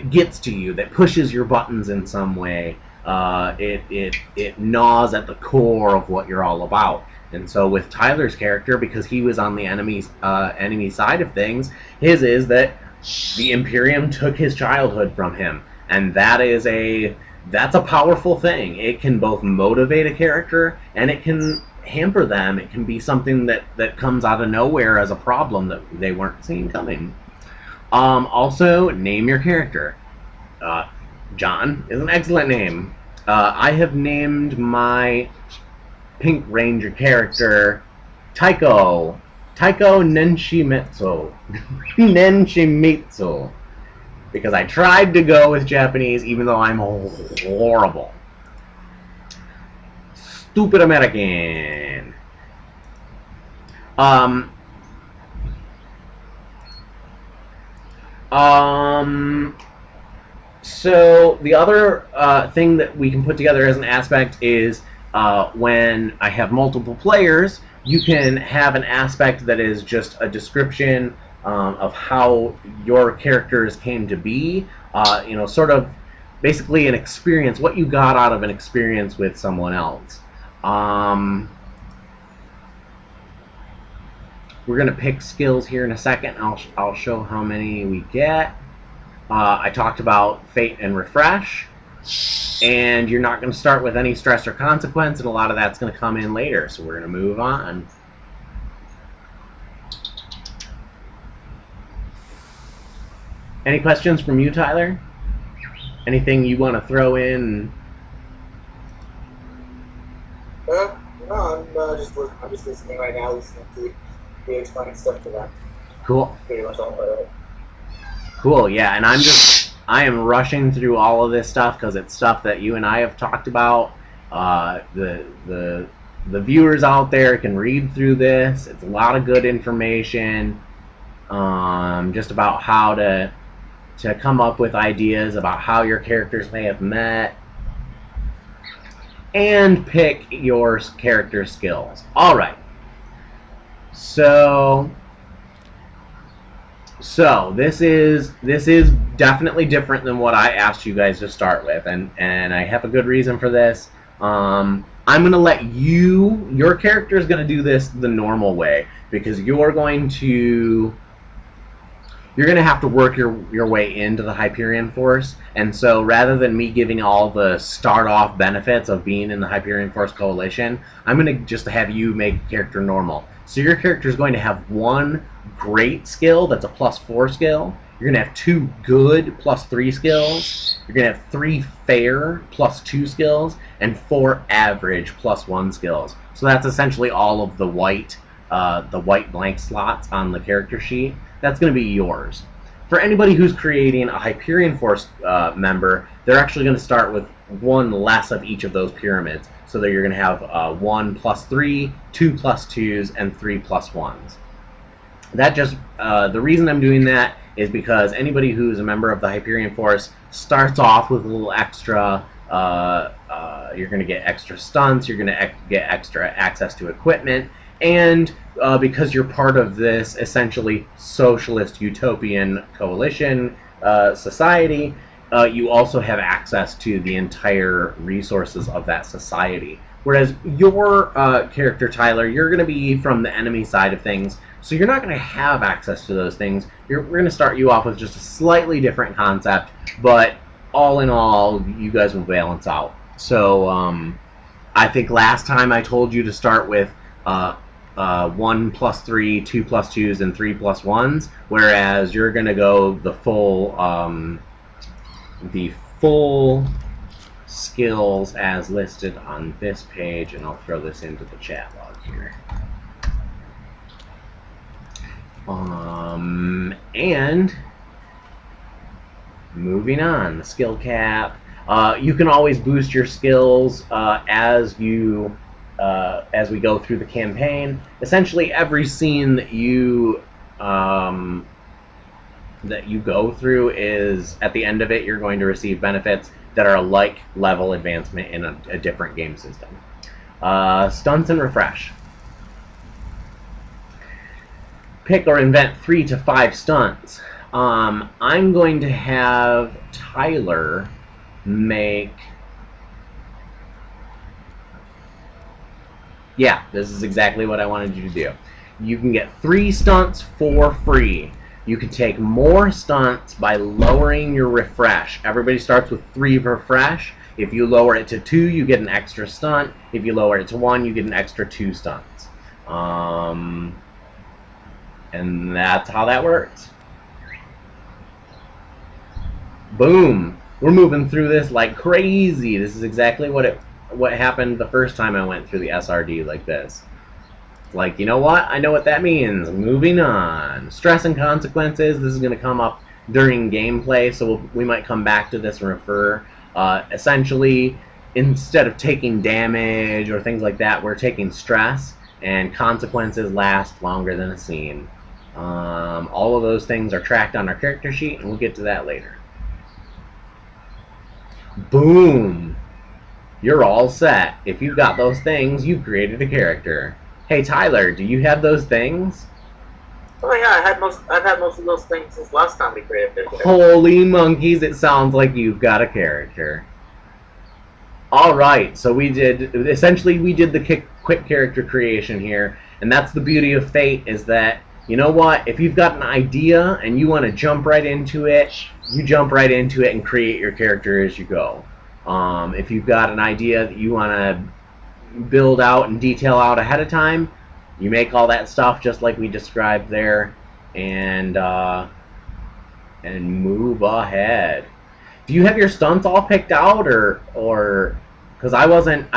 gets to you, that pushes your buttons in some way. It gnaws at the core of what you're all about. And so with Tyler's character, because he was on the enemy side of things, his is that the Imperium took his childhood from him, and that's a powerful thing. It can both motivate a character and it can hamper them. It can be something that comes out of nowhere as a problem that they weren't seeing coming. Also, name your character. John is an excellent name. I have named my Pink Ranger character Taiko Nenshimitsu. Nenshimitsu. Because I tried to go with Japanese even though I'm horrible. Stupid American. So the other thing that we can put together as an aspect is when I have multiple players, you can have an aspect that is just a description of how your characters came to be. Sort of basically an experience, what you got out of an experience with someone else. We're going to pick skills here in a second. I'll show how many we get. I talked about Fate and Refresh. And you're not going to start with any stress or consequence, and a lot of that's going to come in later. So we're going to move on. Any questions from you, Tyler? Anything you want to throw in? No, I'm just listening right now, listening to you explain stuff to them. Cool. Pretty much all about it. Cool, yeah, and I am rushing through all of this stuff because it's stuff that you and I have talked about. The viewers out there can read through this. It's a lot of good information, just about how to come up with ideas about how your characters may have met, and pick your character skills. All right, so this is definitely different than what I asked you guys to start with, and I have a good reason for this. I'm gonna let your character is gonna do this the normal way, because you're going to have to work your way into the Hyperion Force, and so rather than me giving all the start off benefits of being in the Hyperion Force Coalition, I'm gonna just have you make character normal. So your character is going to have one great skill that's a +4 skill. You're gonna have 2 good +3 skills. You're gonna have 3 fair +2 skills, and 4 average +1 skills. So that's essentially all of the white blank slots on the character sheet. That's going to be yours. For anybody who's creating a Hyperion Force member, they're actually going to start with 1 less of each of those pyramids. So that you're going to have 1 +3, 2 +2s, and 3 +1s. That just the reason I'm doing that is because anybody who's a member of the Hyperion Force starts off with a little extra. You're going to get extra stunts. You're going to get extra access to equipment. And because you're part of this essentially socialist utopian coalition society, you also have access to the entire resources of that society. Whereas your character, Tyler, you're going to be from the enemy side of things, so you're not going to have access to those things. We're going to start you off with just a slightly different concept, but all in all, you guys will balance out. So I think last time I told you to start with 1 +3, 2 +2s, and 3 +1s, whereas you're going to go the full skills as listed on this page, and I'll throw this into the chat log here. And moving on, the skill cap. You can always boost your skills as we go through the campaign. Essentially, every scene that you go through is, at the end of it, you're going to receive benefits that are a like level advancement in a different game system. Stunts and refresh. Pick or invent 3 to 5 stunts. I'm going to have Tyler make... Yeah, this is exactly what I wanted you to do. You can get 3 stunts for free. You can take more stunts by lowering your refresh. Everybody starts with 3 refresh. If you lower it to 2, you get an extra stunt. If you lower it to 1, you get an extra 2 stunts. And that's how that works. Boom! We're moving through this like crazy. This is exactly what happened the first time I went through the SRD like this. Like, you know what? I know what that means. Moving on. Stress and consequences. This is going to come up during gameplay, so we might come back to this and refer. Essentially, instead of taking damage or things like that, we're taking stress, and consequences last longer than a scene. All of those things are tracked on our character sheet, and we'll get to that later. Boom! You're all set. If you've got those things, you've created a character. Hey Tyler, do you have those things? Oh yeah, I've had most of those things since last time we created a character. Holy monkeys, it sounds like you've got a character. Alright, so we did the quick character creation here, and that's the beauty of Fate, is that, you know what, if you've got an idea and you want to jump right into it, you jump right into it and create your character as you go. If you've got an idea that you want to build out and detail out ahead of time, you make all that stuff just like we described there, and move ahead. Do you have your stunts all picked out, or Because I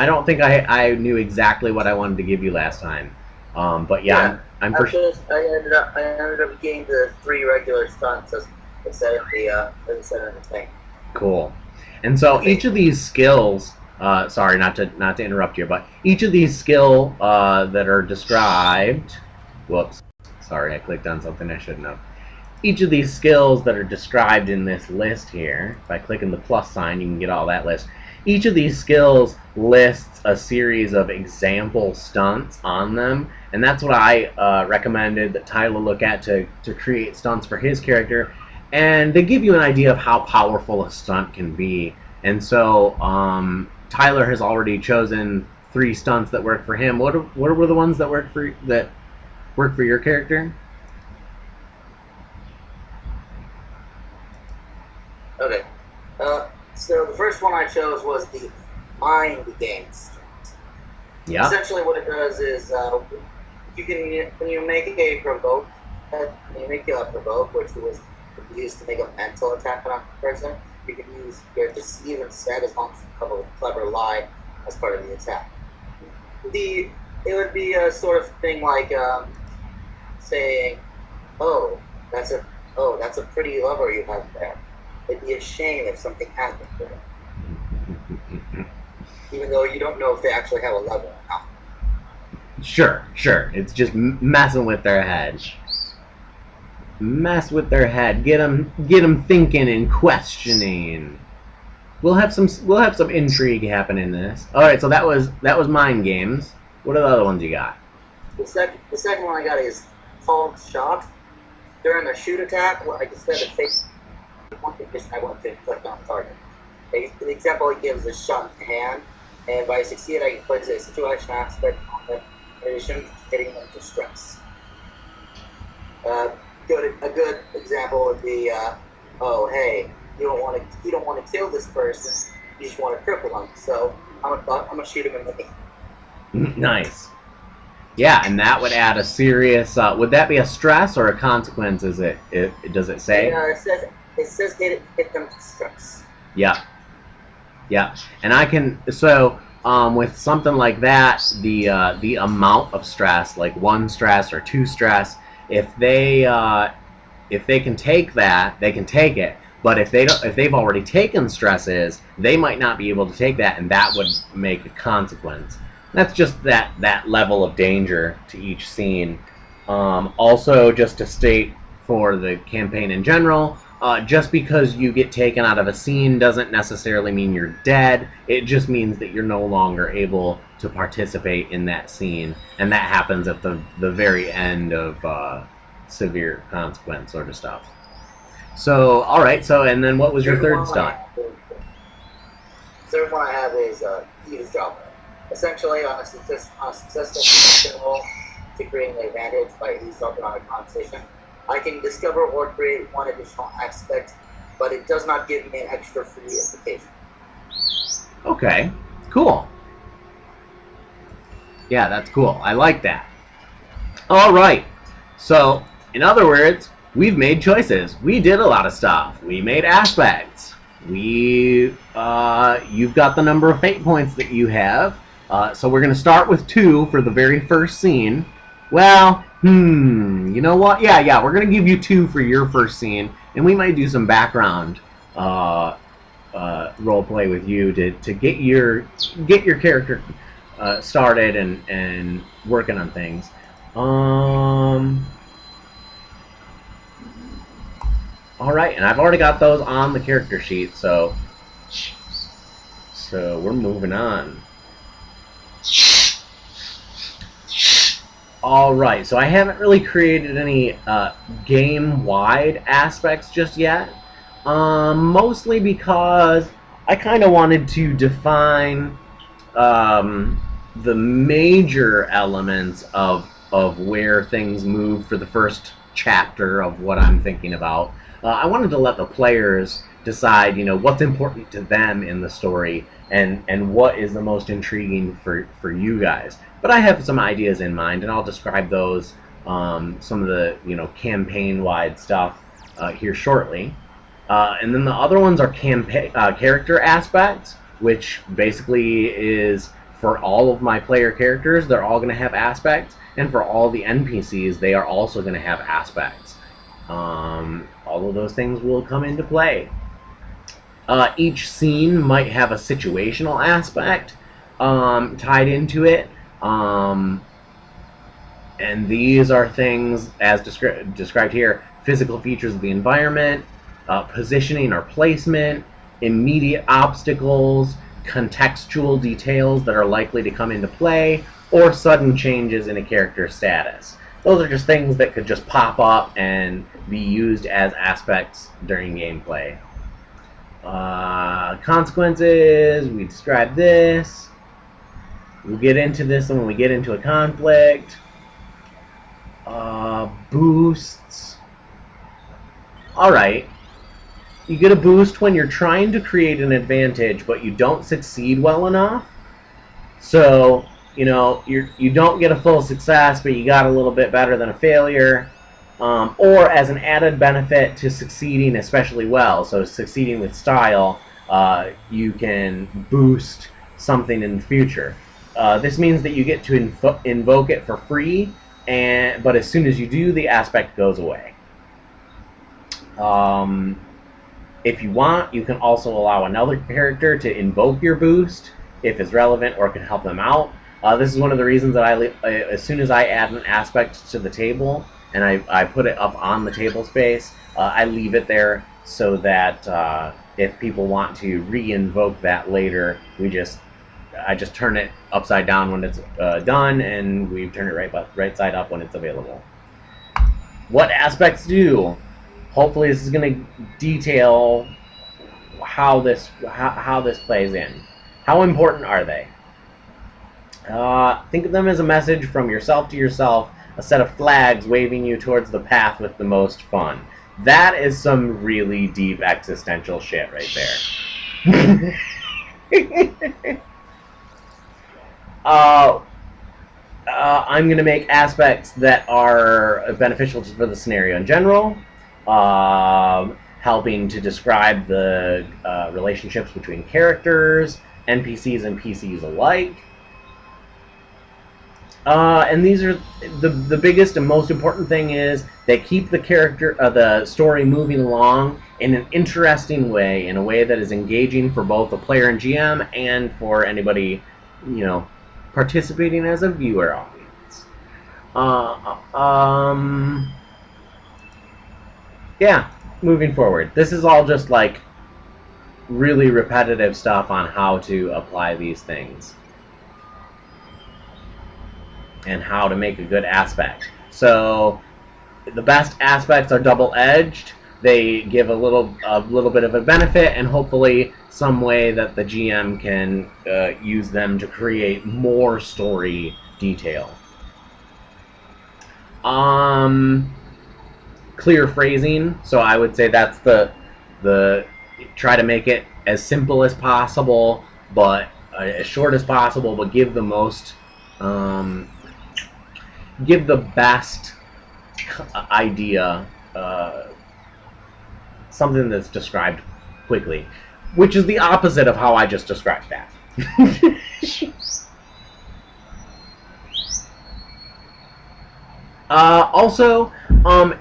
don't think I knew exactly what I wanted to give you last time. But yeah, I'm for sure. I ended up getting the 3 regular stunts instead of the thing. Cool. And so each of these skills, sorry, not to interrupt you, but each of these skill that are described, whoops, sorry, I clicked on something I shouldn't have. Each of these skills that are described in this list here, by clicking the plus sign, you can get all that list. Each of these skills lists a series of example stunts on them, and that's what I recommended that Tyler look at to create stunts for his character. And they give you an idea of how powerful a stunt can be. And so Tyler has already chosen 3 stunts that work for him. What were the ones that work for your character? Okay. So the first one I chose was the mind games. Yeah. Essentially, what it does is you can when you make a provoke, which was used to make a mental attack on a person. You can use your deceive instead, as long as you have a clever lie as part of the attack. It would be a sort of thing like saying, "Oh, that's a pretty lover you have there. It'd be a shame if something happened to them." Even though you don't know if they actually have a lover or not. Sure. It's just messing with their head. Mess with their head. Get them thinking and questioning. We'll have some intrigue happen in this. All right, so that was mind games. What are the other ones you got? The second one I got is called shot. During a shoot attack, I just said a face one condition I want to click on the target. The example he gives is shot in the hand, and if I succeed, I can place a situation aspect on them in addition to getting them to stress. A good example would be, oh hey, you don't want to kill this person, you just want to cripple them. So I'm gonna shoot him in the knee. Nice. Yeah, and that would add a serious. Would that be a stress or a consequence? Does it say? Yeah, it says hit them to stress. Yeah. And I can with something like that, the amount of stress, like 1 stress or 2 stress, if they can take that, they can take it. But if they've already taken stresses, they might not be able to take that, and that would make a consequence. That's just that level of danger to each scene. Also, just to state for the campaign in general, just because you get taken out of a scene doesn't necessarily mean you're dead. It just means that you're no longer able to participate in that scene, and that happens at the very end of severe consequence sort of stuff. So, all right. So, and then what was your third stunt? Third one I have is eavesdropper. Essentially, on a successful roll to create an advantage by eavesdropping on a conversation, I can discover or create 1 additional aspect, but it does not give me an extra free implication. Okay, cool. Yeah, that's cool. I like that. All right. So, in other words, we've made choices. We did a lot of stuff. We made aspects. You've got the number of fate points that you have. So we're going to start with 2 for the very first scene. Well, you know what? Yeah, we're going to give you 2 for your first scene, and we might do some background role play with you to get your character started and working on things. All right, and I've already got those on the character sheet, so we're moving on. Alright, so I haven't really created any game-wide aspects just yet. Mostly because I kind of wanted to define the major elements of where things move for the first chapter of what I'm thinking about. I wanted to let the players decide, what's important to them in the story and what is the most intriguing for you guys. But I have some ideas in mind, and I'll describe those, some of the campaign-wide stuff here shortly. And then the other ones are character aspects, which basically is for all of my player characters, they're all going to have aspects, and for all the NPCs, they are also going to have aspects. All of those things will come into play. Each scene might have a situational aspect tied into it. And these are things, as described here, physical features of the environment, positioning or placement, immediate obstacles, contextual details that are likely to come into play, or sudden changes in a character's status. Those are just things that could just pop up and be used as aspects during gameplay. Consequences, we described this. We'll get into this when we get into a conflict. Boosts. Alright. You get a boost when you're trying to create an advantage, but you don't succeed well enough. So, you know, you don't get a full success, but you got a little bit better than a failure. Or as an added benefit to succeeding especially well, so succeeding with style, you can boost something in the future. This means that you get to invoke it for free, but as soon as you do, the aspect goes away. If you want, you can also allow another character to invoke your boost if it's relevant or can help them out. This is one of the reasons that as soon as I add an aspect to the table and I put it up on the table space, I leave it there so that if people want to re-invoke that later, I just turn it upside down when it's done, and we turn it right side up when it's available. What aspects do? Hopefully this is going to detail how this plays in. How important are they? Think of them as a message from yourself to yourself, a set of flags waving you towards the path with the most fun. That is some really deep existential shit right there. I'm going to make aspects that are beneficial for the scenario in general, helping to describe the relationships between characters, NPCs and PCs alike. And these are the biggest and most important thing is they keep the story moving along in an interesting way, in a way that is engaging for both the player and GM and for anybody, you know, participating as a viewer audience. Yeah, moving forward. This is all just like really repetitive stuff on how to apply these things and how to make a good aspect. So the best aspects are double-edged. They give a little bit of a benefit, and hopefully some way that the GM can use them to create more story detail. Clear phrasing. So I would say that's the try to make it as simple as possible, but as short as possible, but give the most. Give the best idea, something that's described quickly, which is the opposite of how I just described that. Also,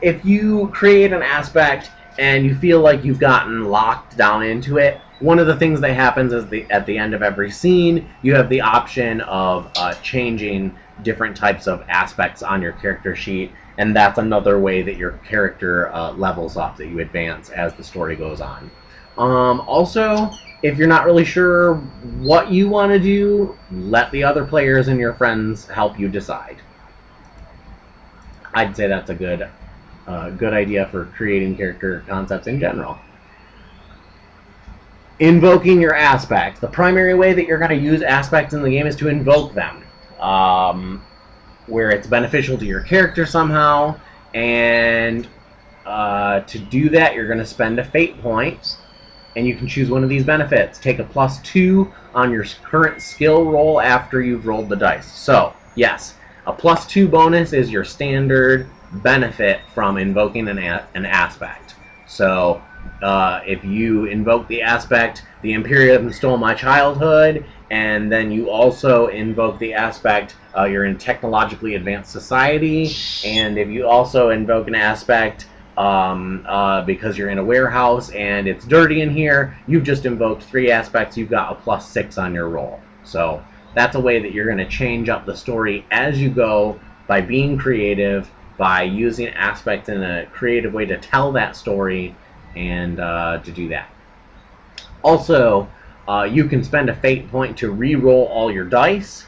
if you create an aspect and you feel like you've gotten locked down into it, one of the things that happens is at the end of every scene, you have the option of changing different types of aspects on your character sheet, and that's another way that your character levels up, that you advance as the story goes on. Also, if you're not really sure what you want to do, let the other players and your friends help you decide. I'd say that's a good idea for creating character concepts in general. Invoking your aspects. The primary way that you're going to use aspects in the game is to invoke them. Where it's beneficial to your character somehow, and to do that you're going to spend a fate point, and you can choose one of these benefits. Take a +2 on your current skill roll after you've rolled the dice. So, yes, a +2 bonus is your standard benefit from invoking an aspect. So, If you invoke the aspect, the Imperium stole my childhood, and then you also invoke the aspect, you're in technologically advanced society, and if you also invoke an aspect because you're in a warehouse and it's dirty in here, you've just invoked 3 aspects, you've got a +6 on your roll. So that's a way that you're going to change up the story as you go by being creative, by using aspects in a creative way to tell that story, and to do that. Also, you can spend a fate point to re-roll all your dice.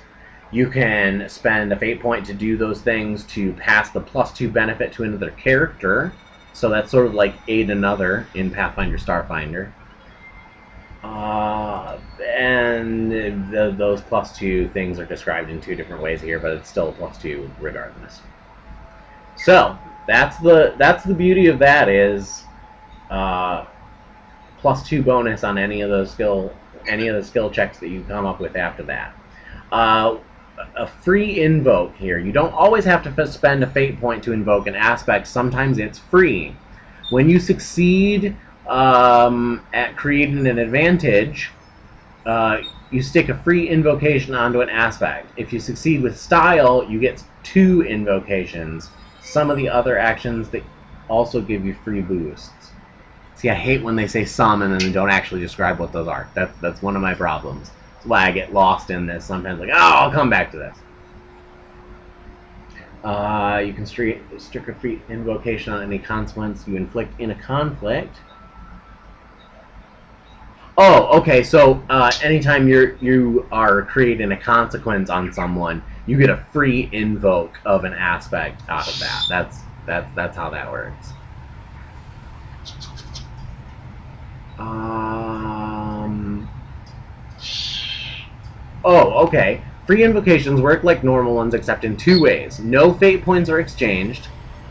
You can spend a fate point to do those things to pass the +2 benefit to another character. So that's sort of like aid another in Pathfinder Starfinder. And those +2 things are described in 2 different ways here, but it's still a +2 regardless. So that's the beauty of that is +2 bonus on any of the skill checks that you come up with after that. A free invoke here. You don't always have to spend a fate point to invoke an aspect. Sometimes it's free. When you succeed at creating an advantage, you stick a free invocation onto an aspect. If you succeed with style, you get 2 invocations. Some of the other actions that also give you free boosts. See, I hate when they say some and then they don't actually describe what those are. That's one of my problems. That's why I get lost in this sometimes. Like, oh, I'll come back to this. You can stick a free invocation on any consequence you inflict in a conflict. Oh, okay. So anytime you are creating a consequence on someone, you get a free invoke of an aspect out of that. That's how that works. Oh, okay. Free invocations work like normal ones except in 2 ways. No fate points are exchanged,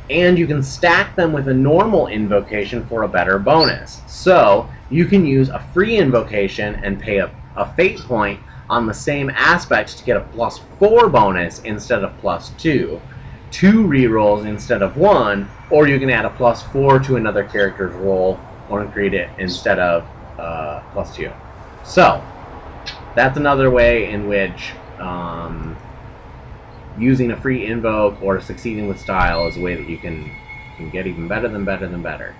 and you can stack them with a normal invocation for a better bonus. So, you can use a free invocation and pay a fate point on the same aspect to get a +4 bonus instead of +2. 2 rerolls instead of 1, or you can add a +4 to another character's roll, or create it instead of +2. So, that's another way in which using a free invoke or succeeding with style is a way that you can get even better than better than better.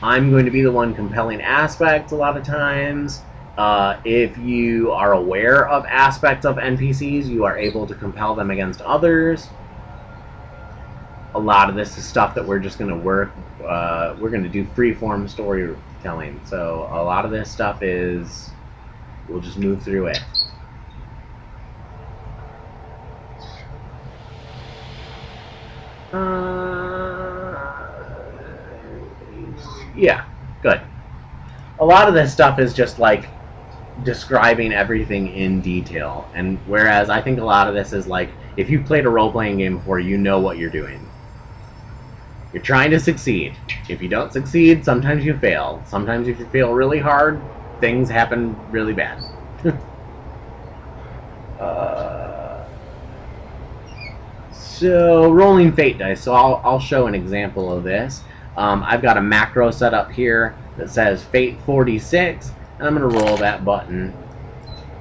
I'm going to be the one compelling aspects a lot of times. If you are aware of aspects of NPCs, you are able to compel them against others. A lot of this is stuff that we're just going to work. We're going to do freeform storytelling. So a lot of this stuff is, we'll just move through it. Yeah, good. A lot of this stuff is just like describing everything in detail, and whereas I think a lot of this is like, if you've played a role-playing game before, you know what you're doing. You're trying to succeed. If you don't succeed, sometimes you fail. Sometimes if you fail really hard, things happen really bad. So, rolling fate dice. So I'll show an example of this. I've got a macro set up here that says Fate 46, and I'm going to roll that button.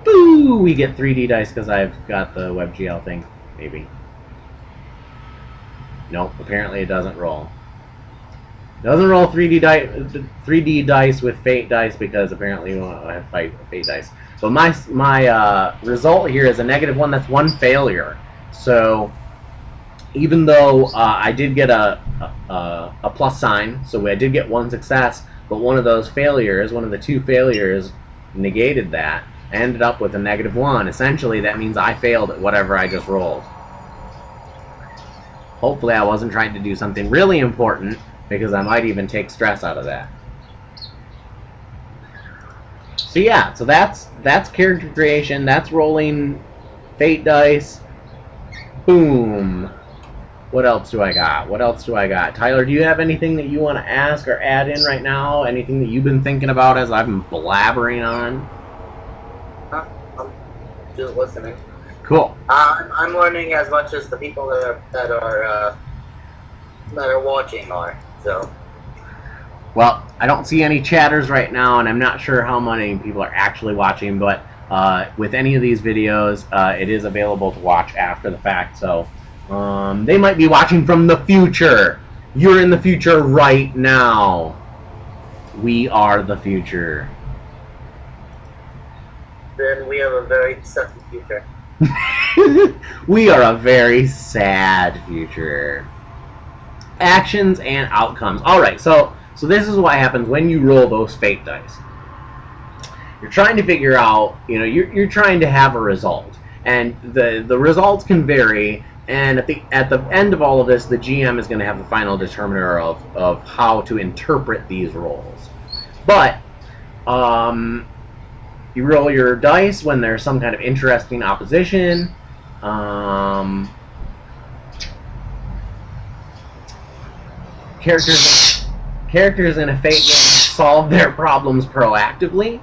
Boo! We get 3D dice because I've got the WebGL thing. Maybe. Nope, apparently it doesn't roll. It doesn't roll 3D dice with Fate dice because apparently you don't have Fate dice. But my result here is a -1. That's 1 failure. So even though I did get a plus sign, so I did get 1 success, but one of those failures, one of the 2 failures, negated that. I ended up with a -1. Essentially, that means I failed at whatever I just rolled. Hopefully I wasn't trying to do something really important, because I might even take stress out of that. So yeah, so that's character creation, that's rolling fate dice. Boom. What else do I got? What else do I got? Tyler, do you have anything that you want to ask or add in right now? Anything that you've been thinking about as I've been blabbering on? I'm just listening. Cool. I'm learning as much as the people that are watching are. So. Well, I don't see any chatters right now, and I'm not sure how many people are actually watching, but with any of these videos, it is available to watch after the fact, so they might be watching from the future. You're in the future right now. We are the future. Then we have a very sucky future. We are a very sad future. Actions and outcomes. Alright, so this is what happens when you roll those fate dice. You're trying to figure out, you're trying to have a result. And the results can vary, and at the end of all of this, the GM is going to have the final determiner of how to interpret these rolls. But you roll your dice when there's some kind of interesting opposition. Characters in a fate game solve their problems proactively.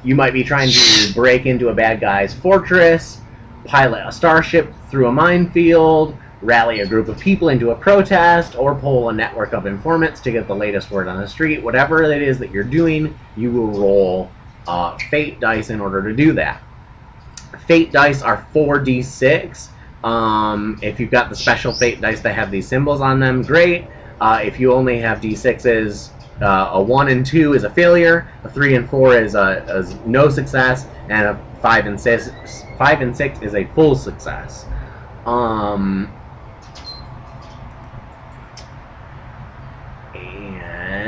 You might be trying to break into a bad guy's fortress, pilot a starship through a minefield, rally a group of people into a protest, or pull a network of informants to get the latest word on the street. Whatever it is that you're doing, you will roll fate dice in order to do that. Fate dice are 4d6. If you've got the special fate dice that have these symbols on them, great. If you only have d6s, a 1 and 2 is a failure, a 3 and 4 is no success, and a 5 and 6 is a full success.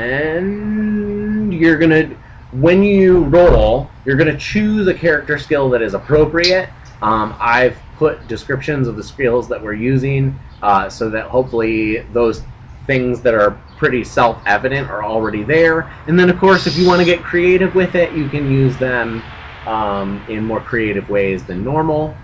And you're gonna, when you roll, you're gonna choose a character skill that is appropriate. I've put descriptions of the skills that we're using so that hopefully those things that are pretty self-evident are already there. And then, of course, if you want to get creative with it, you can use them in more creative ways than normal.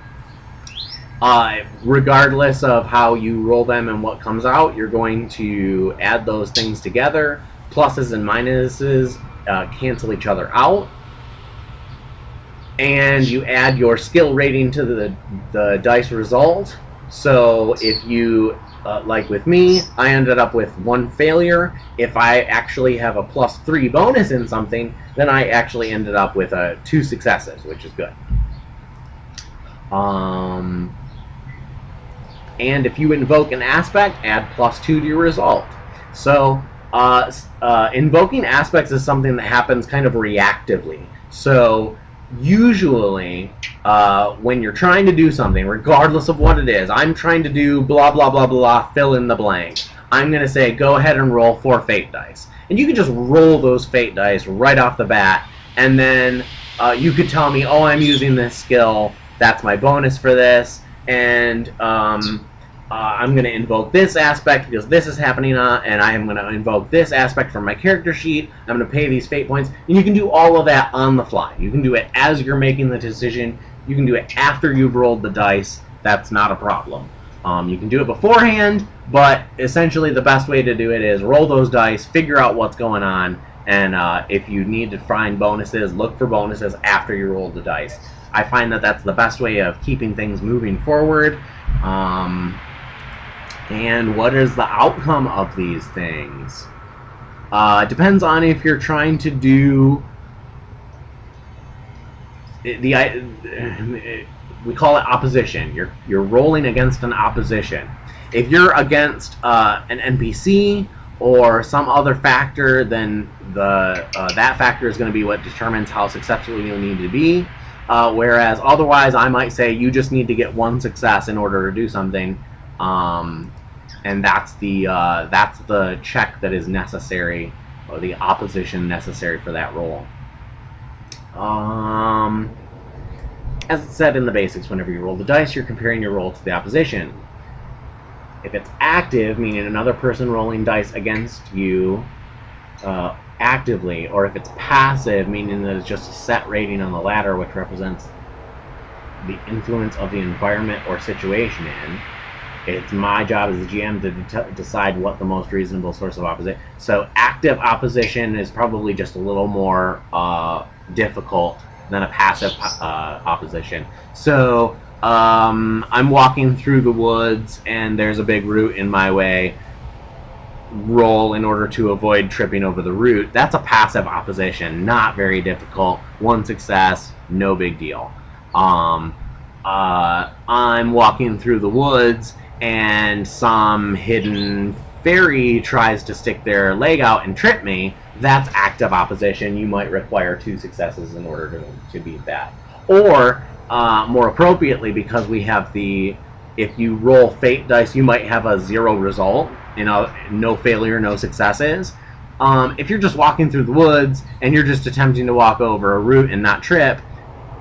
Regardless of how you roll them and what comes out, you're going to add those things together. Pluses and minuses cancel each other out. And you add your skill rating to the dice result. So if you, like with me, I ended up with 1 failure. If I actually have a +3 bonus in something, then I actually ended up with 2 successes, which is good. And if you invoke an aspect, add +2 to your result. So invoking aspects is something that happens kind of reactively. So usually, when you're trying to do something, regardless of what it is, I'm trying to do blah, blah, blah, blah, fill in the blank. I'm going to say, go ahead and roll 4 fate dice. And you can just roll those fate dice right off the bat, and then you could tell me, oh, I'm using this skill, that's my bonus for this, and I'm going to invoke this aspect because this is happening, and I am going to invoke this aspect from my character sheet. I'm going to pay these fate points, and you can do all of that on the fly. You can do it as you're making the decision. You can do it after you've rolled the dice. That's not a problem. You can do it beforehand, but essentially the best way to do it is roll those dice, figure out what's going on, and if you need to find bonuses, look for bonuses after you roll the dice. I find that that's the best way of keeping things moving forward. And what is the outcome of these things? Depends on if you're trying to do we call it opposition. You're rolling against an opposition. If you're against an NPC or some other factor, then that factor is going to be what determines how successful you need to be. Whereas otherwise, I might say you just need to get 1 success in order to do something. And that's the check that is necessary, or the opposition necessary for that roll. As it said in the basics, whenever you roll the dice, you're comparing your roll to the opposition. If it's active, meaning another person rolling dice against you actively, or if it's passive, meaning that it's just a set rating on the ladder, which represents the influence of the environment or situation in. It's my job as a GM to decide what the most reasonable source of opposition. So active opposition is probably just a little more difficult than a passive opposition. So I'm walking through the woods and there's a big root in my way. Roll in order to avoid tripping over the root. That's a passive opposition, not very difficult. One success, no big deal. I'm walking through the woods and some hidden fairy tries to stick their leg out and trip me. That's active opposition. You might require 2 successes in order to beat that. Or, more appropriately, because we have if you roll fate dice, you might have a 0 result. No failure, no successes. If you're just walking through the woods and you're just attempting to walk over a root and not trip,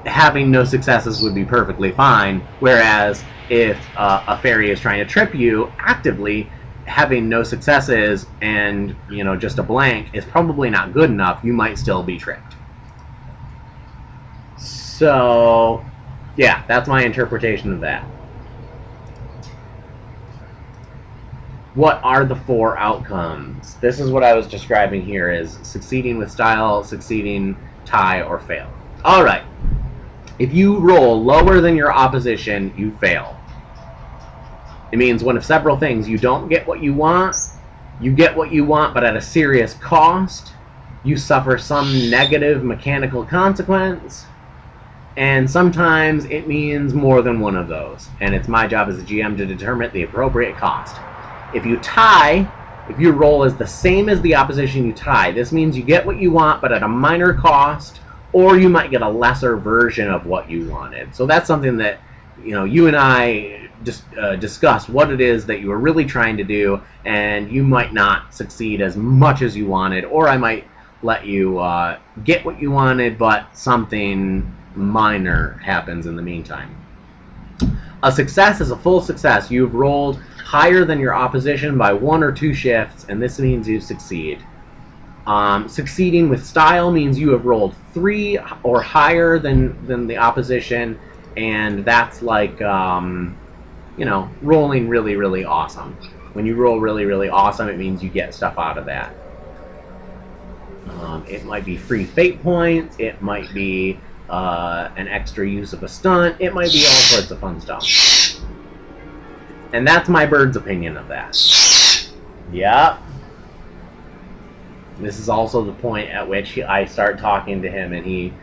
having no successes would be perfectly fine. Whereas if a fairy is trying to trip you actively, having no successes and just a blank is probably not good enough. You might still be tripped. So, yeah, that's my interpretation of that. What are the 4 outcomes? This is what I was describing here: is succeeding with style, succeeding, tie, or fail. Alright. If you roll lower than your opposition, you fail. It means one of several things. You don't get what you want, you get what you want, but at a serious cost, you suffer some negative mechanical consequence, and sometimes it means more than one of those. And it's my job as a GM to determine the appropriate cost. If you tie, if your roll is the same as the opposition, you tie. This means you get what you want, but at a minor cost, or you might get a lesser version of what you wanted. So that's something that you and I discussed what it is that you were really trying to do, and you might not succeed as much as you wanted, or I might let you get what you wanted, but something minor happens in the meantime. A success is a full success. You've rolled higher than your opposition by 1 or 2 shifts, and this means you succeed. Succeeding with style means you have rolled 3 or higher than the opposition, and that's like, rolling really, really awesome. When you roll really, really awesome, it means you get stuff out of that. It might be free fate points, it might be an extra use of a stunt, it might be all sorts of fun stuff. And that's my bird's opinion of that. Yep. This is also the point at which I start talking to him and he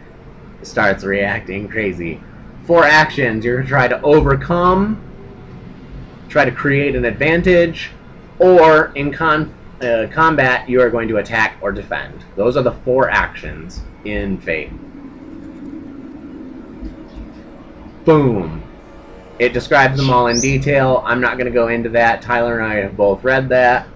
starts reacting crazy. 4 actions. You're going to try to overcome, try to create an advantage, or in combat you are going to attack or defend. Those are the 4 actions in Fate. Boom. It describes them all in detail. I'm not going to go into that. Tyler and I have both read that.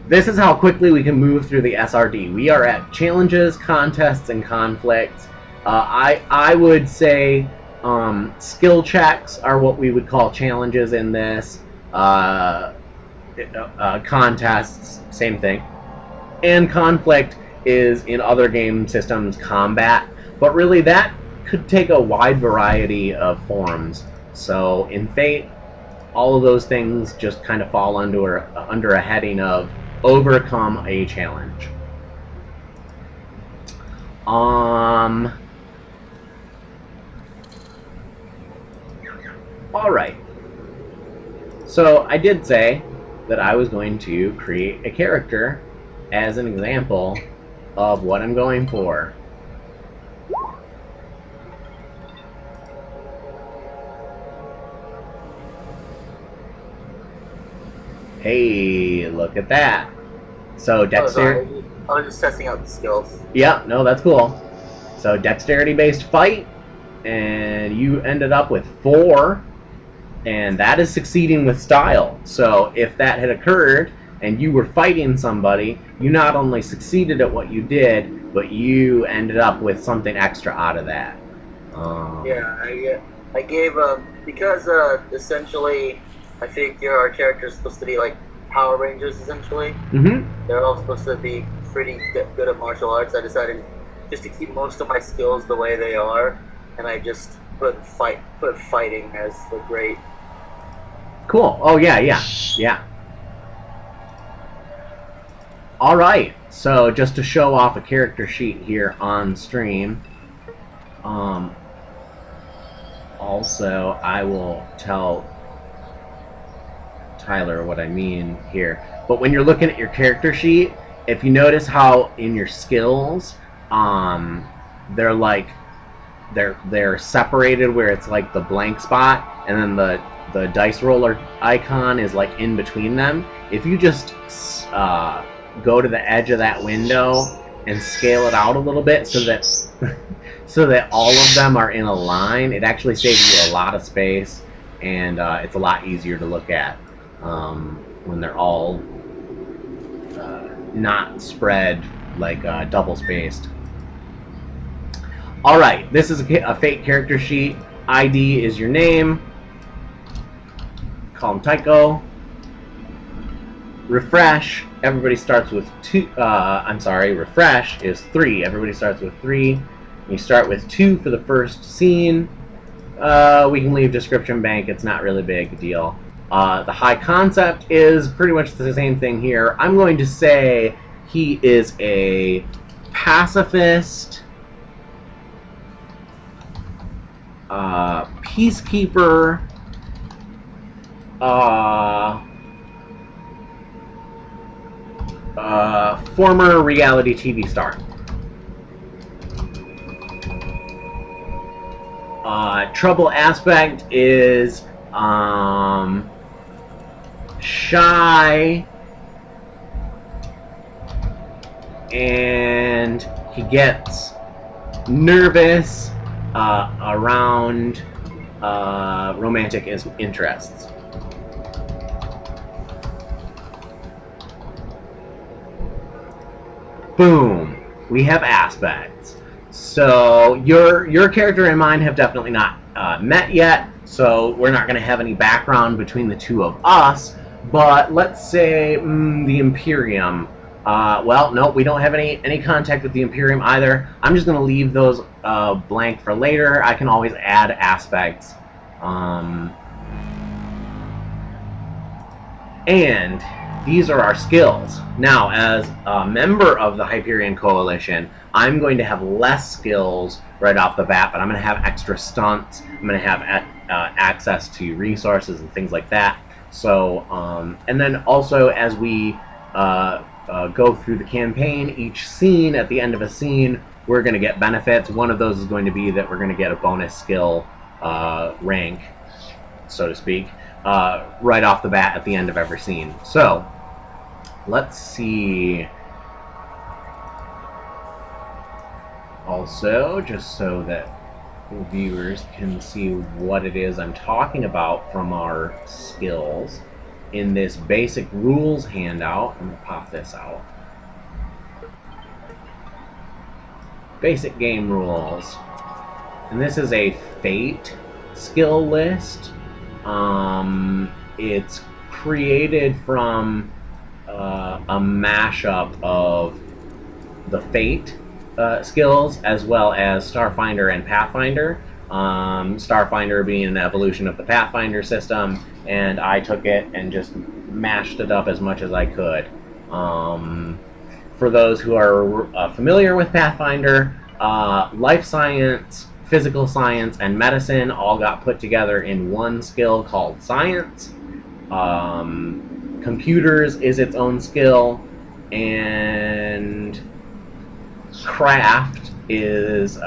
This is how quickly we can move through the SRD. We are at challenges, contests, and conflicts. I would say skill checks are what we would call challenges in this. Contests, same thing. And conflict is, in other game systems, combat. But really that could take a wide variety of forms. So in Fate, all of those things just kind of fall under a heading of overcome a challenge. Alright. So I did say that I was going to create a character as an example of what I'm going for. Hey, look at that. So dexterity. I was just testing out the skills. Yeah, no, that's cool. So dexterity-based fight, and you ended up with 4, and that is succeeding with style. So if that had occurred and you were fighting somebody, you not only succeeded at what you did, but you ended up with something extra out of that. Yeah, I gave because essentially I figure our characters are supposed to be like Power Rangers essentially. Mm-hmm. They're all supposed to be pretty good at martial arts. I decided just to keep most of my skills the way they are, and I just put fighting as the great. Cool. Oh yeah. Alright, so just to show off a character sheet here on stream, also I will tell Tyler what I mean here. But when you're looking at your character sheet, if you notice how in your skills, they're like they're separated where it's like the blank spot, and then the dice roller icon is like in between them. If you just go to the edge of that window and scale it out a little bit so that so that all of them are in a line, it actually saves you a lot of space, and it's a lot easier to look at when they're all not spread like double spaced. Alright, this is a fake character sheet. ID is your name. Call him Tycho. Refresh, everybody starts with 2. Refresh is 3. Everybody starts with 3. You start with 2 for the first scene. We can leave description blank, it's not really big a deal. The high concept is pretty much the same thing here. I'm going to say he is a pacifist, peacekeeper, former reality TV star. Trouble aspect is shy, and he gets nervous around romantic interests. Boom. We have aspects. So your character and mine have definitely not met yet, so we're not going to have any background between the two of us. But let's say the Imperium. Well, no, we don't have any contact with the Imperium either. I'm just going to leave those blank for later. I can always add aspects. And these are our skills. Now, as a member of the Hyperion Coalition, I'm going to have less skills right off the bat, but I'm going to have extra stunts. I'm going to have access to resources and things like that. So, and then also as we go through the campaign, each scene, at the end of a scene, we're going to get benefits. One of those is going to be that we're going to get a bonus skill rank, so to speak, right off the bat at the end of every scene. So, let's see. Also, just so that viewers can see what it is I'm talking about from our skills, in this basic rules handout, I'm going to pop this out. Basic game rules. And this is a Fate skill list. It's created from a mashup of the Fate skills as well as Starfinder and Pathfinder. Starfinder being an evolution of the Pathfinder system, and I took it and just mashed it up as much as I could. For those who are familiar with Pathfinder, life science, physical science, and medicine all got put together in one skill called science. Computers is its own skill, and craft is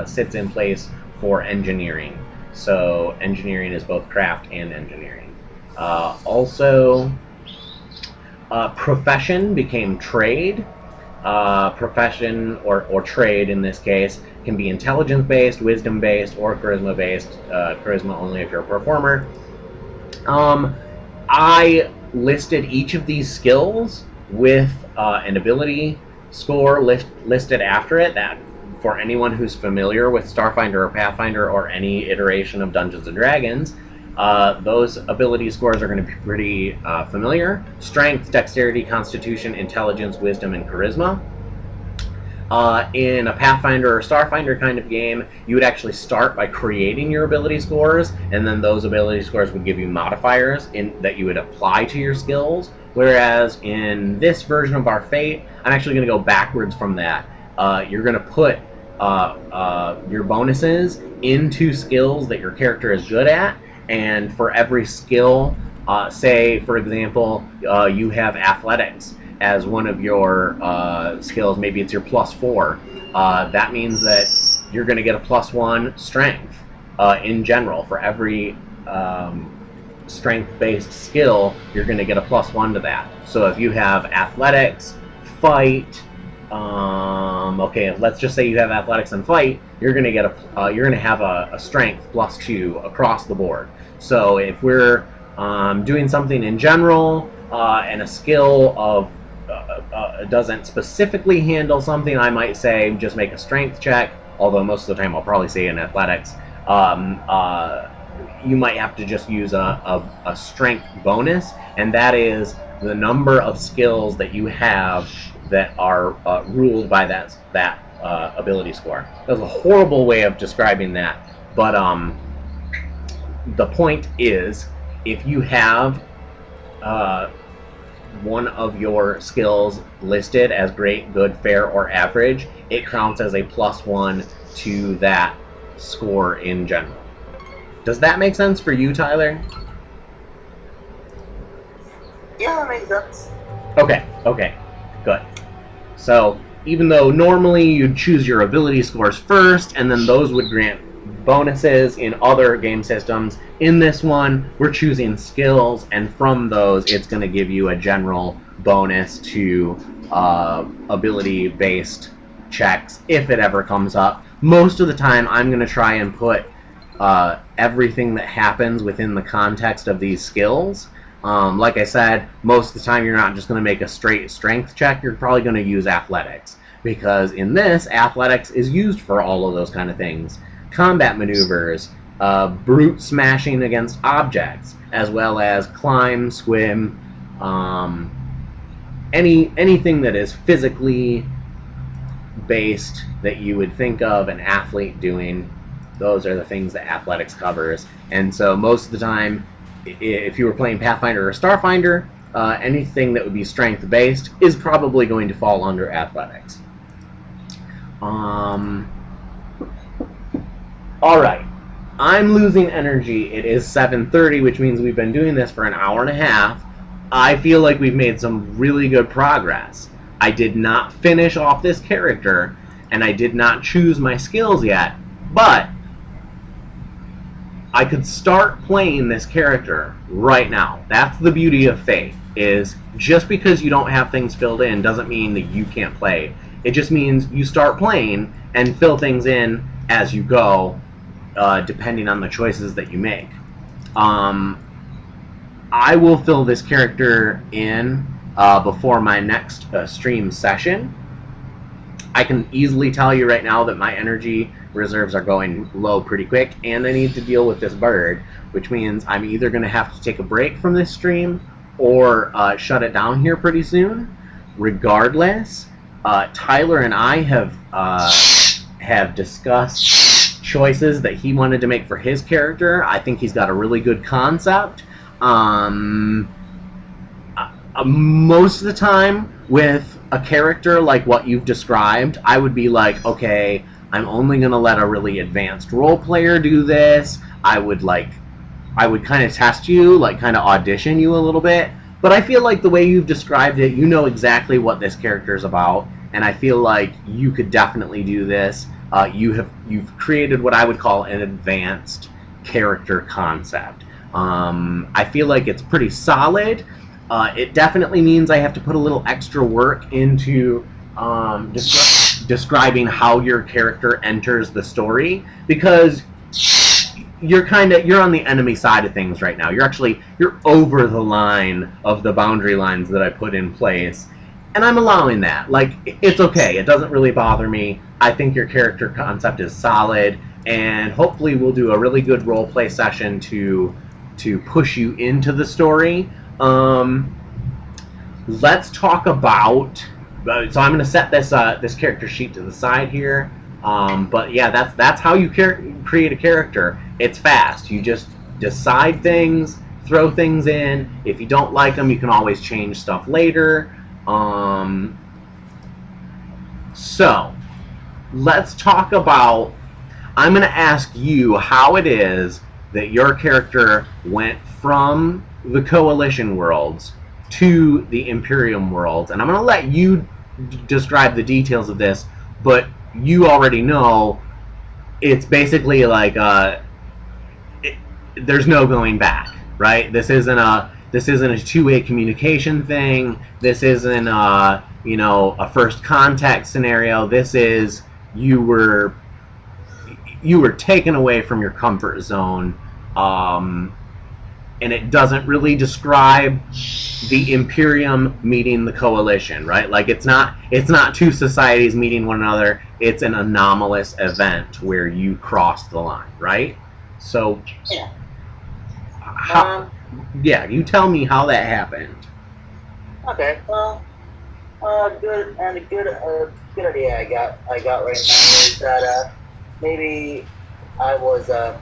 sits in place for engineering. So engineering is both craft and engineering. Also, profession became trade. Profession or trade in this case can be intelligence-based, wisdom-based, or charisma-based. Charisma only if you're a performer. I listed each of these skills with an ability score listed after it, that for anyone who's familiar with Starfinder or Pathfinder or any iteration of Dungeons & Dragons, those ability scores are going to be pretty familiar. Strength, dexterity, constitution, intelligence, wisdom, and charisma. In a Pathfinder or Starfinder kind of game, you would actually start by creating your ability scores, and then those ability scores would give you modifiers that you would apply to your skills. Whereas in this version of our fate, I'm actually going to go backwards from that. You're going to put your bonuses into skills that your character is good at, and for every skill, say for example, you have athletics as one of your skills. Maybe it's your +4. That means that you're going to get a +1 strength in general for every strength-based skill. You're going to get a +1 to that. So if you have athletics, fight, okay, let's just say you have athletics and fight, you're going to get have a strength +2 across the board. So if we're doing something in general and a skill of doesn't specifically handle something, I might say just make a strength check. Although most of the time I'll probably say in athletics, you might have to just use a strength bonus, and that is the number of skills that you have that are ruled by that ability score. That's a horrible way of describing that, but the point is, if you have one of your skills listed as great, good, fair, or average, it counts as a +1 to that score in general. Does that make sense for you, Tyler? Yeah, that makes sense. Okay, good. So, even though normally you'd choose your ability scores first, and then those would grant bonuses in other game systems, in this one, we're choosing skills, and from those, it's going to give you a general bonus to ability-based checks, if it ever comes up. Most of the time, I'm going to try and put everything that happens within the context of these skills. Like I said, most of the time you're not just going to make a straight strength check, you're probably going to use athletics, because in this, athletics is used for all of those kind of things. Combat maneuvers, brute smashing against objects, as well as climb, swim, anything that is physically based that you would think of an athlete doing. Those are the things that athletics covers. And so most of the time, if you were playing Pathfinder or Starfinder, anything that would be strength based is probably going to fall under athletics. Alright, I'm losing energy. It is 7:30, which means we've been doing this for an hour and a half. I feel like we've made some really good progress. I did not finish off this character, and I did not choose my skills yet, but I could start playing this character right now. That's the beauty of Fate, is just because you don't have things filled in doesn't mean that you can't play. It just means you start playing and fill things in as you go, depending on the choices that you make. I will fill this character in before my next stream session. I can easily tell you right now that my energy reserves are going low pretty quick, and I need to deal with this bird, which means I'm either going to have to take a break from this stream or shut it down here pretty soon. Regardless, Tyler and I have discussed choices that he wanted to make for his character. I think he's got a really good concept. Most of the time with a character like what you've described, I would be like, okay, I'm only going to let a really advanced role player do this. I would kind of test you, like kind of audition you a little bit. But I feel like the way you've described it, you know exactly what this character is about, and I feel like you could definitely do this. You've created what I would call an advanced character concept. I feel like it's pretty solid. It definitely means I have to put a little extra work into describing how your character enters the story, because you're on the enemy side of things right now. You're over the line of the boundary lines that I put in place, and I'm allowing that. Like, it's okay. It doesn't really bother me. I think your character concept is solid, and hopefully we'll do a really good roleplay session to push you into the story. Let's talk about. So I'm going to set this character sheet to the side here. But yeah, that's how you create a character. It's fast. You just decide things, throw things in. If you don't like them, you can always change stuff later. So, let's talk about... I'm going to ask you how it is that your character went from the Coalition worlds to the Imperium worlds. And I'm going to let you describe the details of this, but you already know it's basically like there's no going back, right? This isn't a two-way communication thing. This isn't a first contact scenario. This is you were taken away from your comfort zone, and it doesn't really describe the Imperium meeting the Coalition, right? Like it's not two societies meeting one another. It's an anomalous event where you crossed the line, right? So, you tell me how that happened. Okay, well, good idea I got right now is that maybe I was a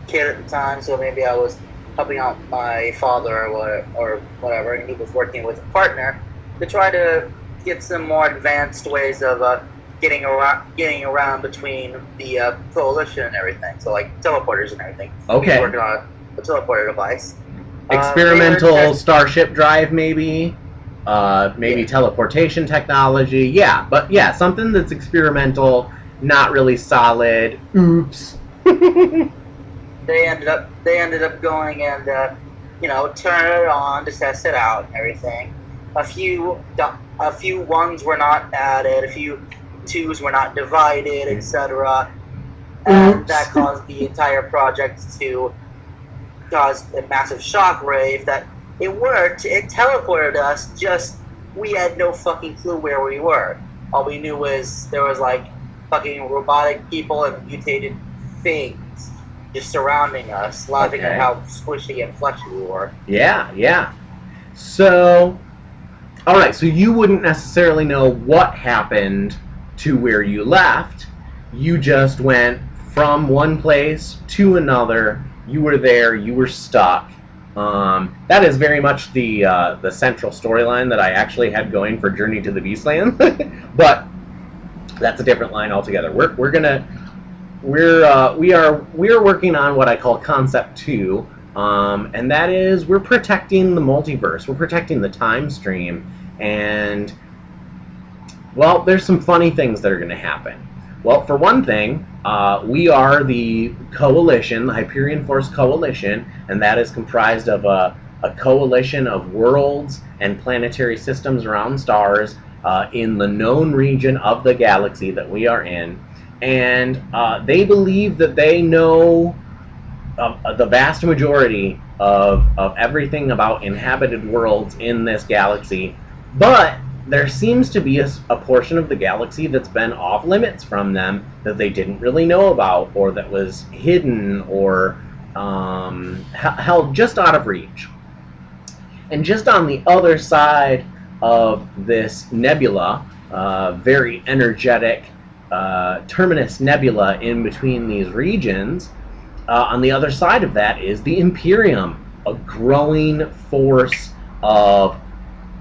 kid at the time, so maybe I was helping out my father or whatever, and he was working with a partner to try to get some more advanced ways of getting around between the Coalition and everything. So like teleporters and everything. Okay. He was working on a teleporter device. Experimental starship drive, maybe. Maybe teleportation technology. Yeah, but yeah, something that's experimental, not really solid. Oops. They ended up going and turn it on to test it out and everything. A few ones were not added, a few twos were not divided, etc. And that caused the entire project to cause a massive shockwave. That it worked, it teleported us, just we had no fucking clue where we were. All we knew was there was like fucking robotic people and mutated things just surrounding us, laughing at how squishy and fleshy we were. Yeah. So, alright, so you wouldn't necessarily know what happened to where you left. You just went from one place to another. You were there, you were stuck. That is very much the central storyline that I actually had going for Journey to the Beastland. But that's a different line altogether. We are working on what I call Concept 2, and that is we're protecting the multiverse. We're protecting the time stream, and well, there's some funny things that are going to happen. Well, for one thing, we are the Coalition, the Hyperion Force Coalition, and that is comprised of a coalition of worlds and planetary systems around stars in the known region of the galaxy that we are in. And they believe that they know the vast majority of everything about inhabited worlds in this galaxy, but there seems to be a portion of the galaxy that's been off limits from them that they didn't really know about, or that was hidden or held just out of reach. And just on the other side of this nebula, very energetic terminus nebula in between these regions, on the other side of that is the Imperium, a growing force of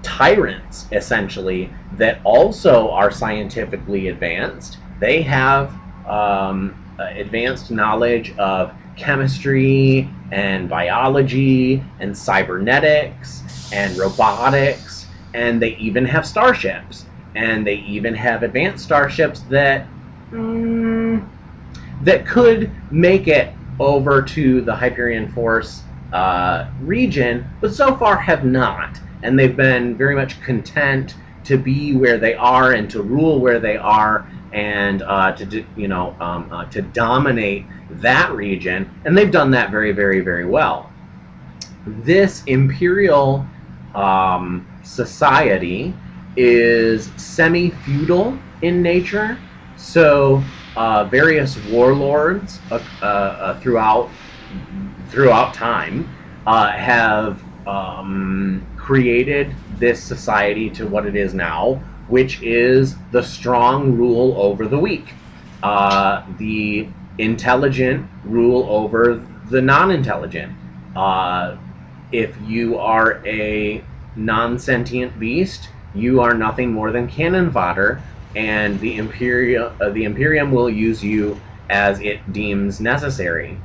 tyrants, essentially, that also are scientifically advanced. They have advanced knowledge of chemistry and biology and cybernetics and robotics, and they even have starships. And they even have advanced starships that that could make it over to the Hyperion Force region, but so far have not. And they've been very much content to be where they are and to rule where they are, and to dominate that region. And they've done that very, very, very well. This Imperial society is semi-feudal in nature, so various warlords throughout time have created this society to what it is now, which is the strong rule over the weak. The intelligent rule over the non-intelligent. If you are a non-sentient beast, you are nothing more than cannon fodder, and the Imperium will use you as it deems necessary.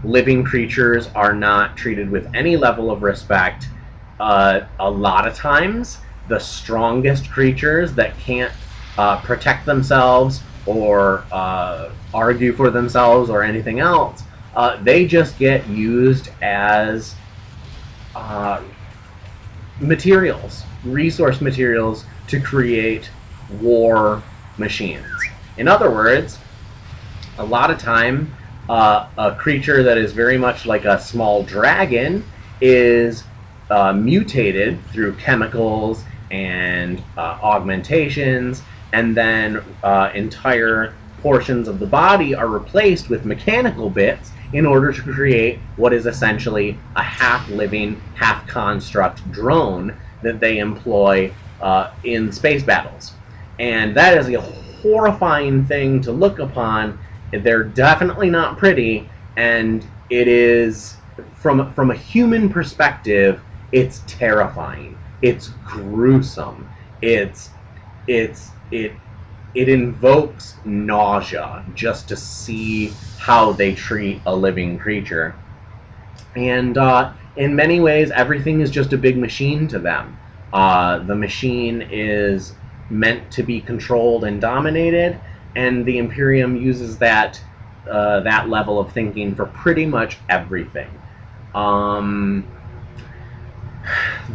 Living creatures are not treated with any level of respect. A lot of times, the strongest creatures that can't protect themselves or argue for themselves or anything else, they just get used as resource materials to create war machines. In other words, a lot of time, a creature that is very much like a small dragon is mutated through chemicals and augmentations, and then entire portions of the body are replaced with mechanical bits in order to create what is essentially a half-living, half-construct drone that they employ in space battles. And that is a horrifying thing to look upon. They're definitely not pretty, and it is, from a human perspective, it's terrifying. It's gruesome. It invokes nausea just to see how they treat a living creature. And in many ways, everything is just a big machine to them. The machine is meant to be controlled and dominated, and the Imperium uses that level of thinking for pretty much everything.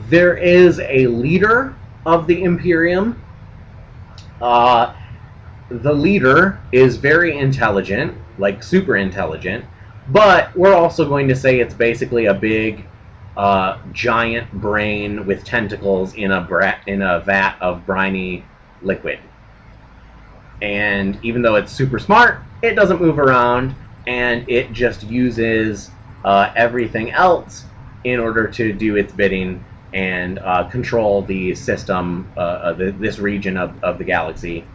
There is a leader of the Imperium. The leader is very intelligent, like super intelligent, but we're also going to say it's basically a big, giant brain with tentacles in a vat of briny liquid. And even though it's super smart, it doesn't move around, and it just uses everything else in order to do its bidding and control the system, this region of the galaxy.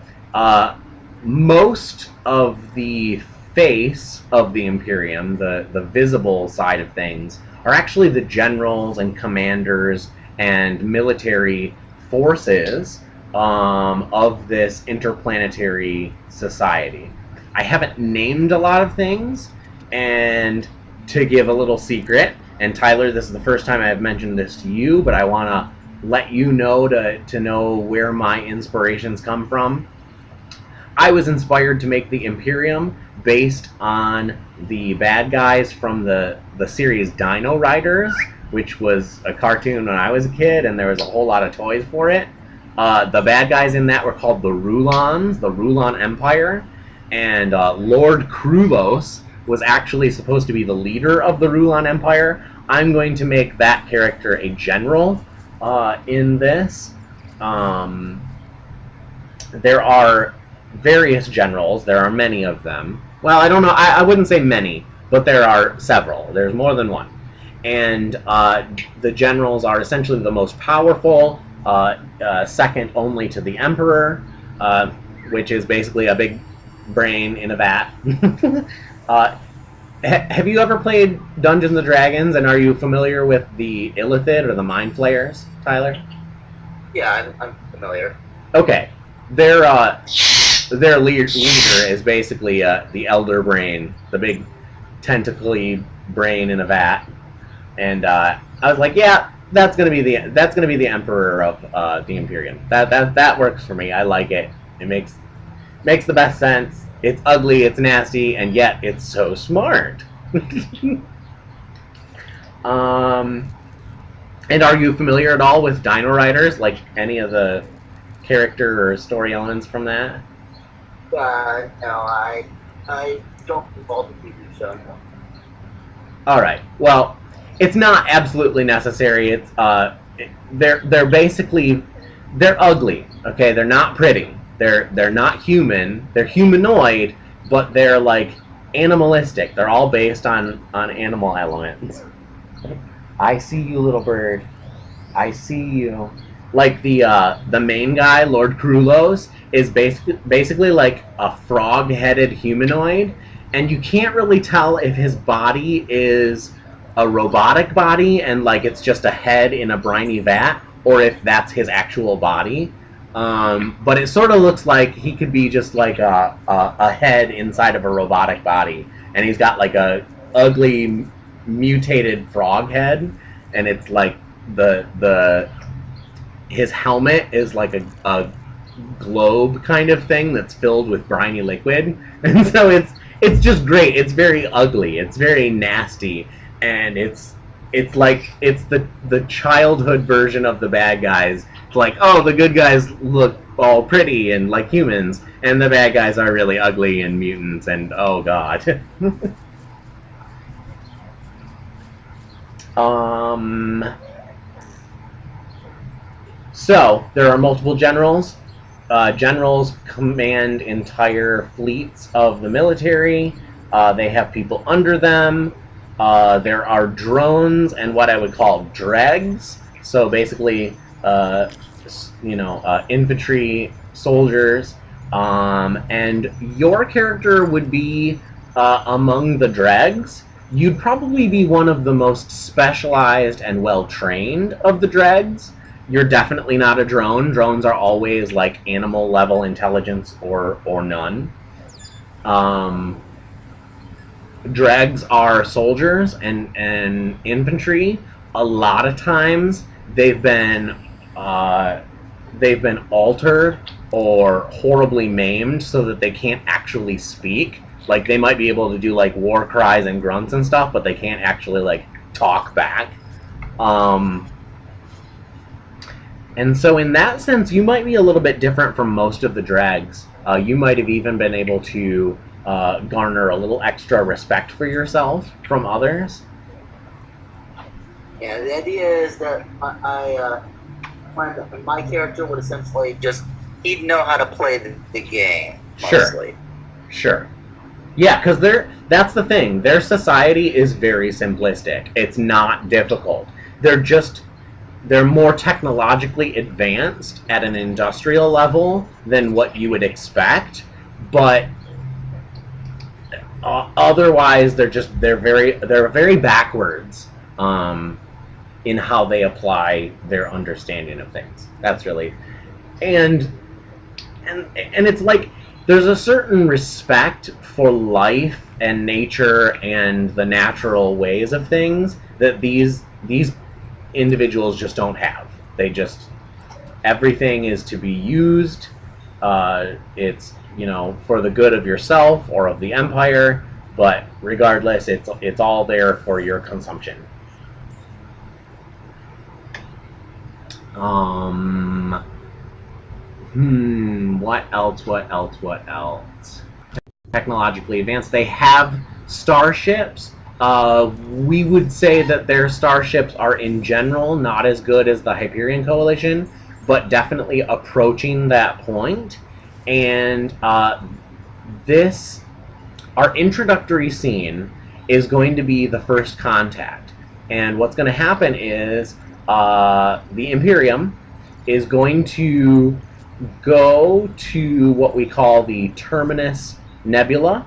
Most of the face of the Imperium, the visible side of things, are actually the generals and commanders and military forces of this interplanetary society. I haven't named a lot of things, and to give a little secret, and Tyler, this is the first time I've mentioned this to you, but I want to let you know to know where my inspirations come from. I was inspired to make the Imperium based on the bad guys from the series Dino Riders, which was a cartoon when I was a kid, and there was a whole lot of toys for it. The bad guys in that were called the Rulons, the Rulon Empire, and Lord Krulos was actually supposed to be the leader of the Rulon Empire. I'm going to make that character a general in this. There are various generals. There are many of them. Well, I don't know. I wouldn't say many, but there are several. There's more than one. And the generals are essentially the most powerful, second only to the Emperor, which is basically a big brain in a vat. Have you ever played Dungeons & Dragons, and are you familiar with the Illithid or the Mind Flayers, Tyler? Yeah, I'm familiar. Okay. Their leader is basically the Elder Brain, the big tentacly brain in a vat, and I was like, yeah, that's gonna be the Emperor of the Imperium. That works for me. I like it. It makes the best sense. It's ugly, it's nasty, and yet it's so smart. And are you familiar at all with Dino Riders? Like any of the character or story elements from that? No, I don't involve the TV show. All right. Well, it's not absolutely necessary. It's they're basically ugly. Okay, they're not pretty. They're not human. They're humanoid, but they're like animalistic. They're all based on animal elements. I see you, little bird. I see you. Like the main guy, Lord Krulos, is basically like a frog-headed humanoid, and you can't really tell if his body is a robotic body and like it's just a head in a briny vat, or if that's his actual body. But it sort of looks like he could be just like a head inside of a robotic body, and he's got like a ugly mutated frog head, and it's like the his helmet is like a globe kind of thing that's filled with briny liquid, and so it's just great. It's very ugly. It's very nasty, and it's like it's the childhood version of the bad guys. It's like, oh, the good guys look all pretty and like humans, and the bad guys are really ugly and mutants, and oh god. So there are multiple generals. Generals command entire fleets of the military. They have people under them. There are drones and what I would call dregs. So basically, infantry soldiers. And your character would be among the dregs. You'd probably be one of the most specialized and well-trained of the dregs. You're definitely not a drone. Drones are always like animal level intelligence or none. Dregs are soldiers and infantry. A lot of times they've been altered or horribly maimed so that they can't actually speak. Like they might be able to do like war cries and grunts and stuff, but they can't actually like talk back. And so in that sense, you might be a little bit different from most of the dregs. You might have even been able to garner a little extra respect for yourself from others. Yeah, the idea is that my character would essentially he'd know how to play the game, mostly. Sure. Yeah, because that's the thing. Their society is very simplistic. It's not difficult. They're more technologically advanced at an industrial level than what you would expect, but otherwise they're very backwards in how they apply their understanding of things. That's really and it's like there's a certain respect for life and nature and the natural ways of things that these individuals just don't have. Everything is to be used. It's for the good of yourself or of the empire, but regardless, it's all there for your consumption. What else? Technologically advanced. They have starships. We would say that their starships are in general not as good as the Hyperion Coalition, but definitely approaching that point. And our introductory scene is going to be the first contact. And what's going to happen is the Imperium is going to go to what we call the Terminus Nebula,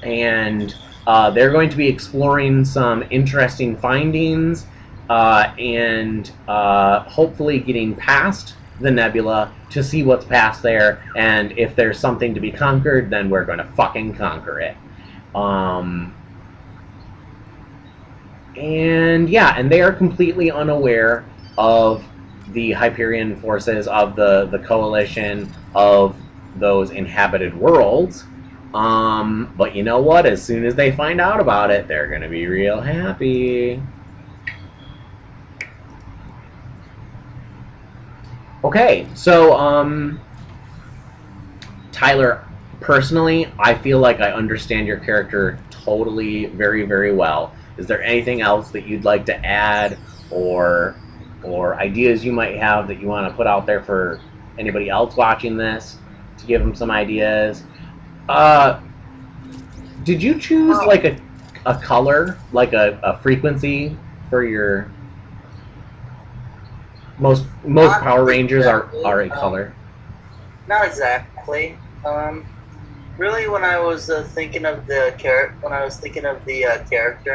and they're going to be exploring some interesting findings and hopefully getting past the nebula to see what's past there, and if there's something to be conquered, then we're going to fucking conquer it. And they are completely unaware of the Hyperion forces, of the coalition, of those inhabited worlds. But you know what? As soon as they find out about it, they're gonna be real happy. Okay, so, Tyler, personally, I feel like I understand your character totally very, very well. Is there anything else that you'd like to add, or ideas you might have that you want to put out there for anybody else watching this, to give them some ideas? Did you choose like a color, like a frequency for your most Power Rangers are a color? Not exactly. really, when I was thinking of the character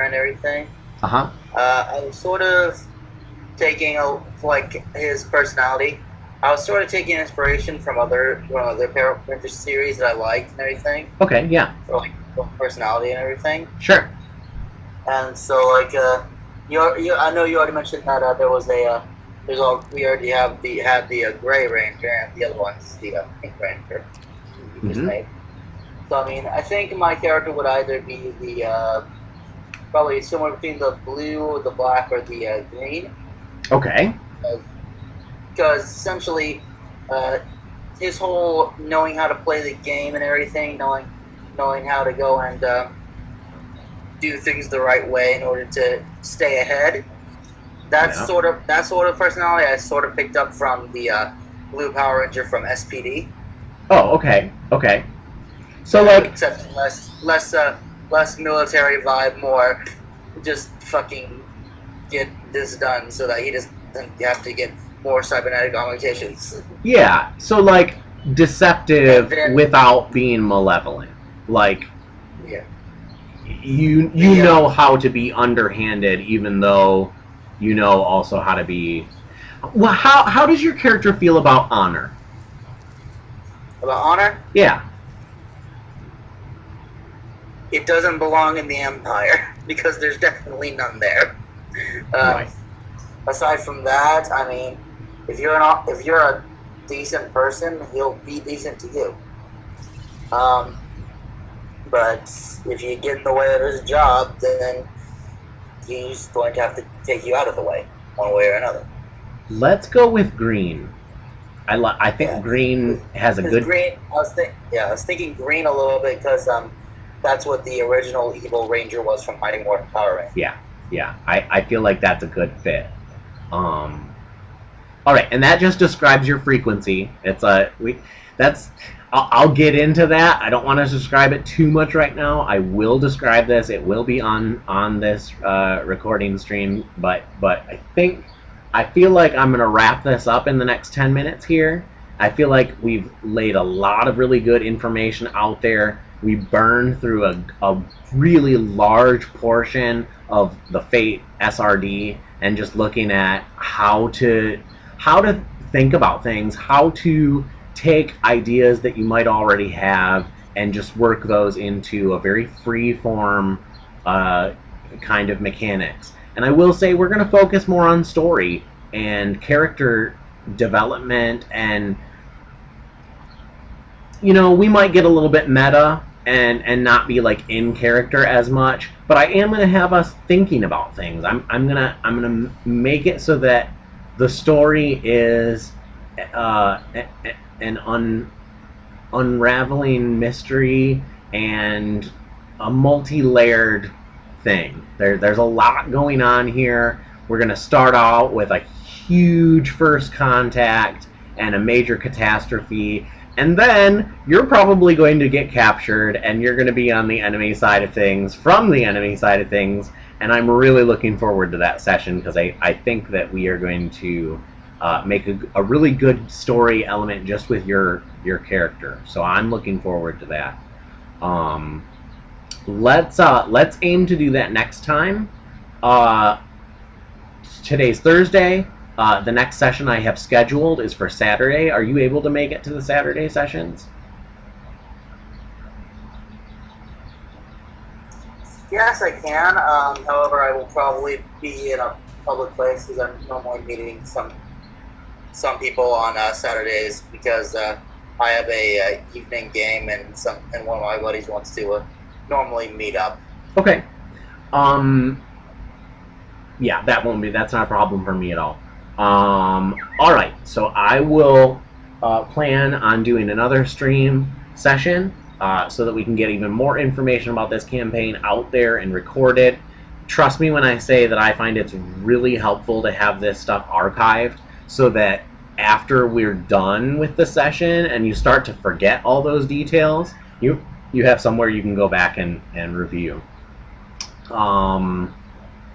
and everything, Uh-huh. I was sort of taking like his personality. I was sort of taking inspiration from other Power Ranger series that I liked and everything, Okay, yeah. for like personality and everything. Sure. And so like I know you already mentioned that there was we already had the Gray Ranger, and the other one's the Pink Ranger you just Mm-hmm. made. So I mean, I think my character would either be the probably somewhere between the blue, the black, or the green, Okay. because essentially, uh, his whole knowing how to play the game and everything, knowing how to go and do things the right way in order to stay ahead. That Yeah. sort of personality I sort of picked up from the Blue Power Ranger from SPD. Oh, okay. Okay. So, like, except less military vibe, more just fucking get this done so that he doesn't have to get more cybernetic augmentations. yeah. So, like, deceptive And then- without being malevolent. Like, Yeah. you Yeah. know how to be underhanded, even though you know also how to be. Well, how does your character feel about honor? About honor, Yeah. it doesn't belong in the Empire because there's definitely none there. Right. Aside from that, I mean, if you're a decent person, he'll be decent to you. But if you get in the way of his job, then he's going to have to take you out of the way, one way or another. Let's go with green. I think Yeah. green has a good. Green. I was thinking green a little bit because that's what the original Evil Ranger was from Mighty Morphin Power Rangers. Yeah. I feel like that's a good fit. All right, and that just describes your frequency. It's that's. I'll get into that. I don't want to describe it too much right now. I will describe this. It will be on this recording stream. But I feel like I'm gonna wrap this up in the next 10 minutes here. I feel like we've laid a lot of really good information out there. We burned through a really large portion of the Fate SRD and just looking at how to think about things, how to take ideas that you might already have and just work those into a very free form kind of mechanics. And I will say we're going to focus more on story and character development, and we might get a little bit meta and not be like in character as much, but I am going to have us thinking about things. I'm gonna make it so that the story is an unraveling mystery and a multi-layered thing. There's a lot going on here. We're going to start out with a huge first contact and a major catastrophe, and then you're probably going to get captured and you're going to be on the enemy side of things, from the enemy side of things, and I'm really looking forward to that session because I think that we are going to make a really good story element just with your character. So I'm looking forward to that. Let's aim to do that next time. Today's Thursday. The next session I have scheduled is for Saturday. Are you able to make it to the Saturday sessions? Yes, I can. However, I will probably be in a public place because I'm normally meeting some people on Saturdays because I have a evening game and one of my buddies wants to normally meet up. Okay. Yeah, that's not a problem for me at all. All right, so I will plan on doing another stream session so that we can get even more information about this campaign out there and record it. Trust me when I say that I find it's really helpful to have this stuff archived so that after we're done with the session and you start to forget all those details, you have somewhere you can go back and review.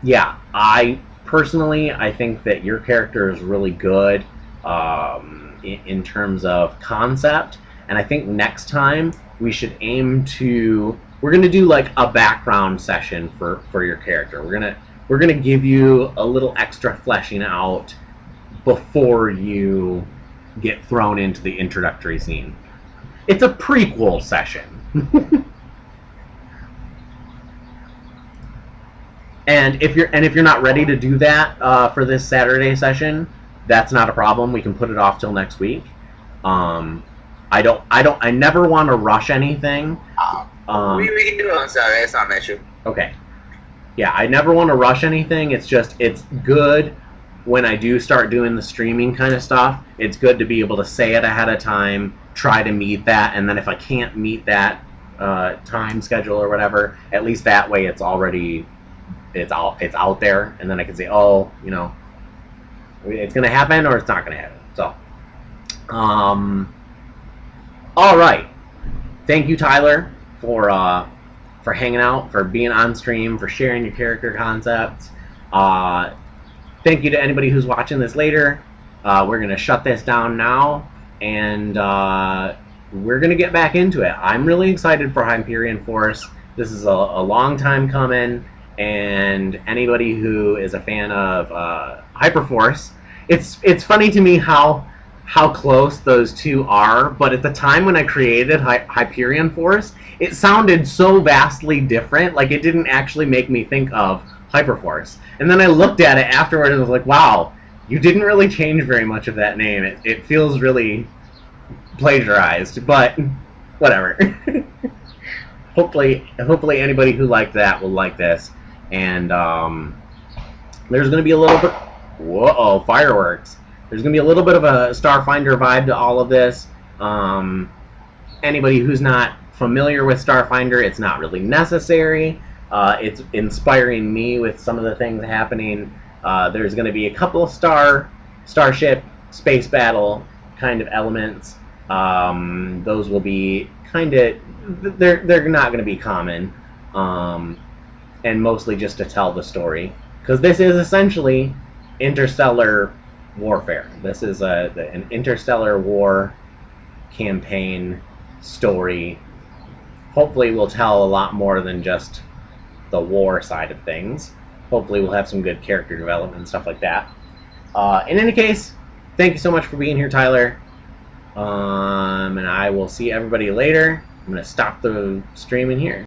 Yeah, I think that your character is really good in terms of concept, and I think next time we should aim to. We're gonna do like a background session for your character. We're gonna give you a little extra fleshing out before you get thrown into the introductory scene. It's a prequel session. And if you're not ready to do that for this Saturday session, that's not a problem. We can put it off till next week. I never want to rush anything. We can do it on Saturday. It's not an issue. Okay. Yeah, I never want to rush anything. It's just it's good when I do start doing the streaming kind of stuff. It's good to be able to say it ahead of time, try to meet that, and then if I can't meet that time schedule or whatever, at least that way it's already. It's out there, and then I can say, oh, you know, it's going to happen or it's not going to happen. So, all right. Thank you, Tyler, for hanging out, for being on stream, for sharing your character concepts. Thank you to anybody who's watching this later. We're going to shut this down now, and we're going to get back into it. I'm really excited for Hyperion Force. This is a long time coming. And anybody who is a fan of Hyperforce, it's funny to me how close those two are. But at the time when I created Hyperion Force, it sounded so vastly different. Like it didn't actually make me think of Hyperforce. And then I looked at it afterward and was like, wow, you didn't really change very much of that name. It feels really plagiarized, but whatever. Hopefully anybody who liked that will like this. And there's going to be a little bit... Whoa, fireworks. There's going to be a little bit of a Starfinder vibe to all of this. Anybody who's not familiar with Starfinder, it's not really necessary. It's inspiring me with some of the things happening. There's going to be a couple of starship, space battle kind of elements. Those will be kind of... They're not going to be common. And mostly just to tell the story. Because this is essentially interstellar warfare. This is an interstellar war campaign story. Hopefully we'll tell a lot more than just the war side of things. Hopefully we'll have some good character development and stuff like that. In any case, thank you so much for being here, Tyler. And I will see everybody later. I'm going to stop the streaming here.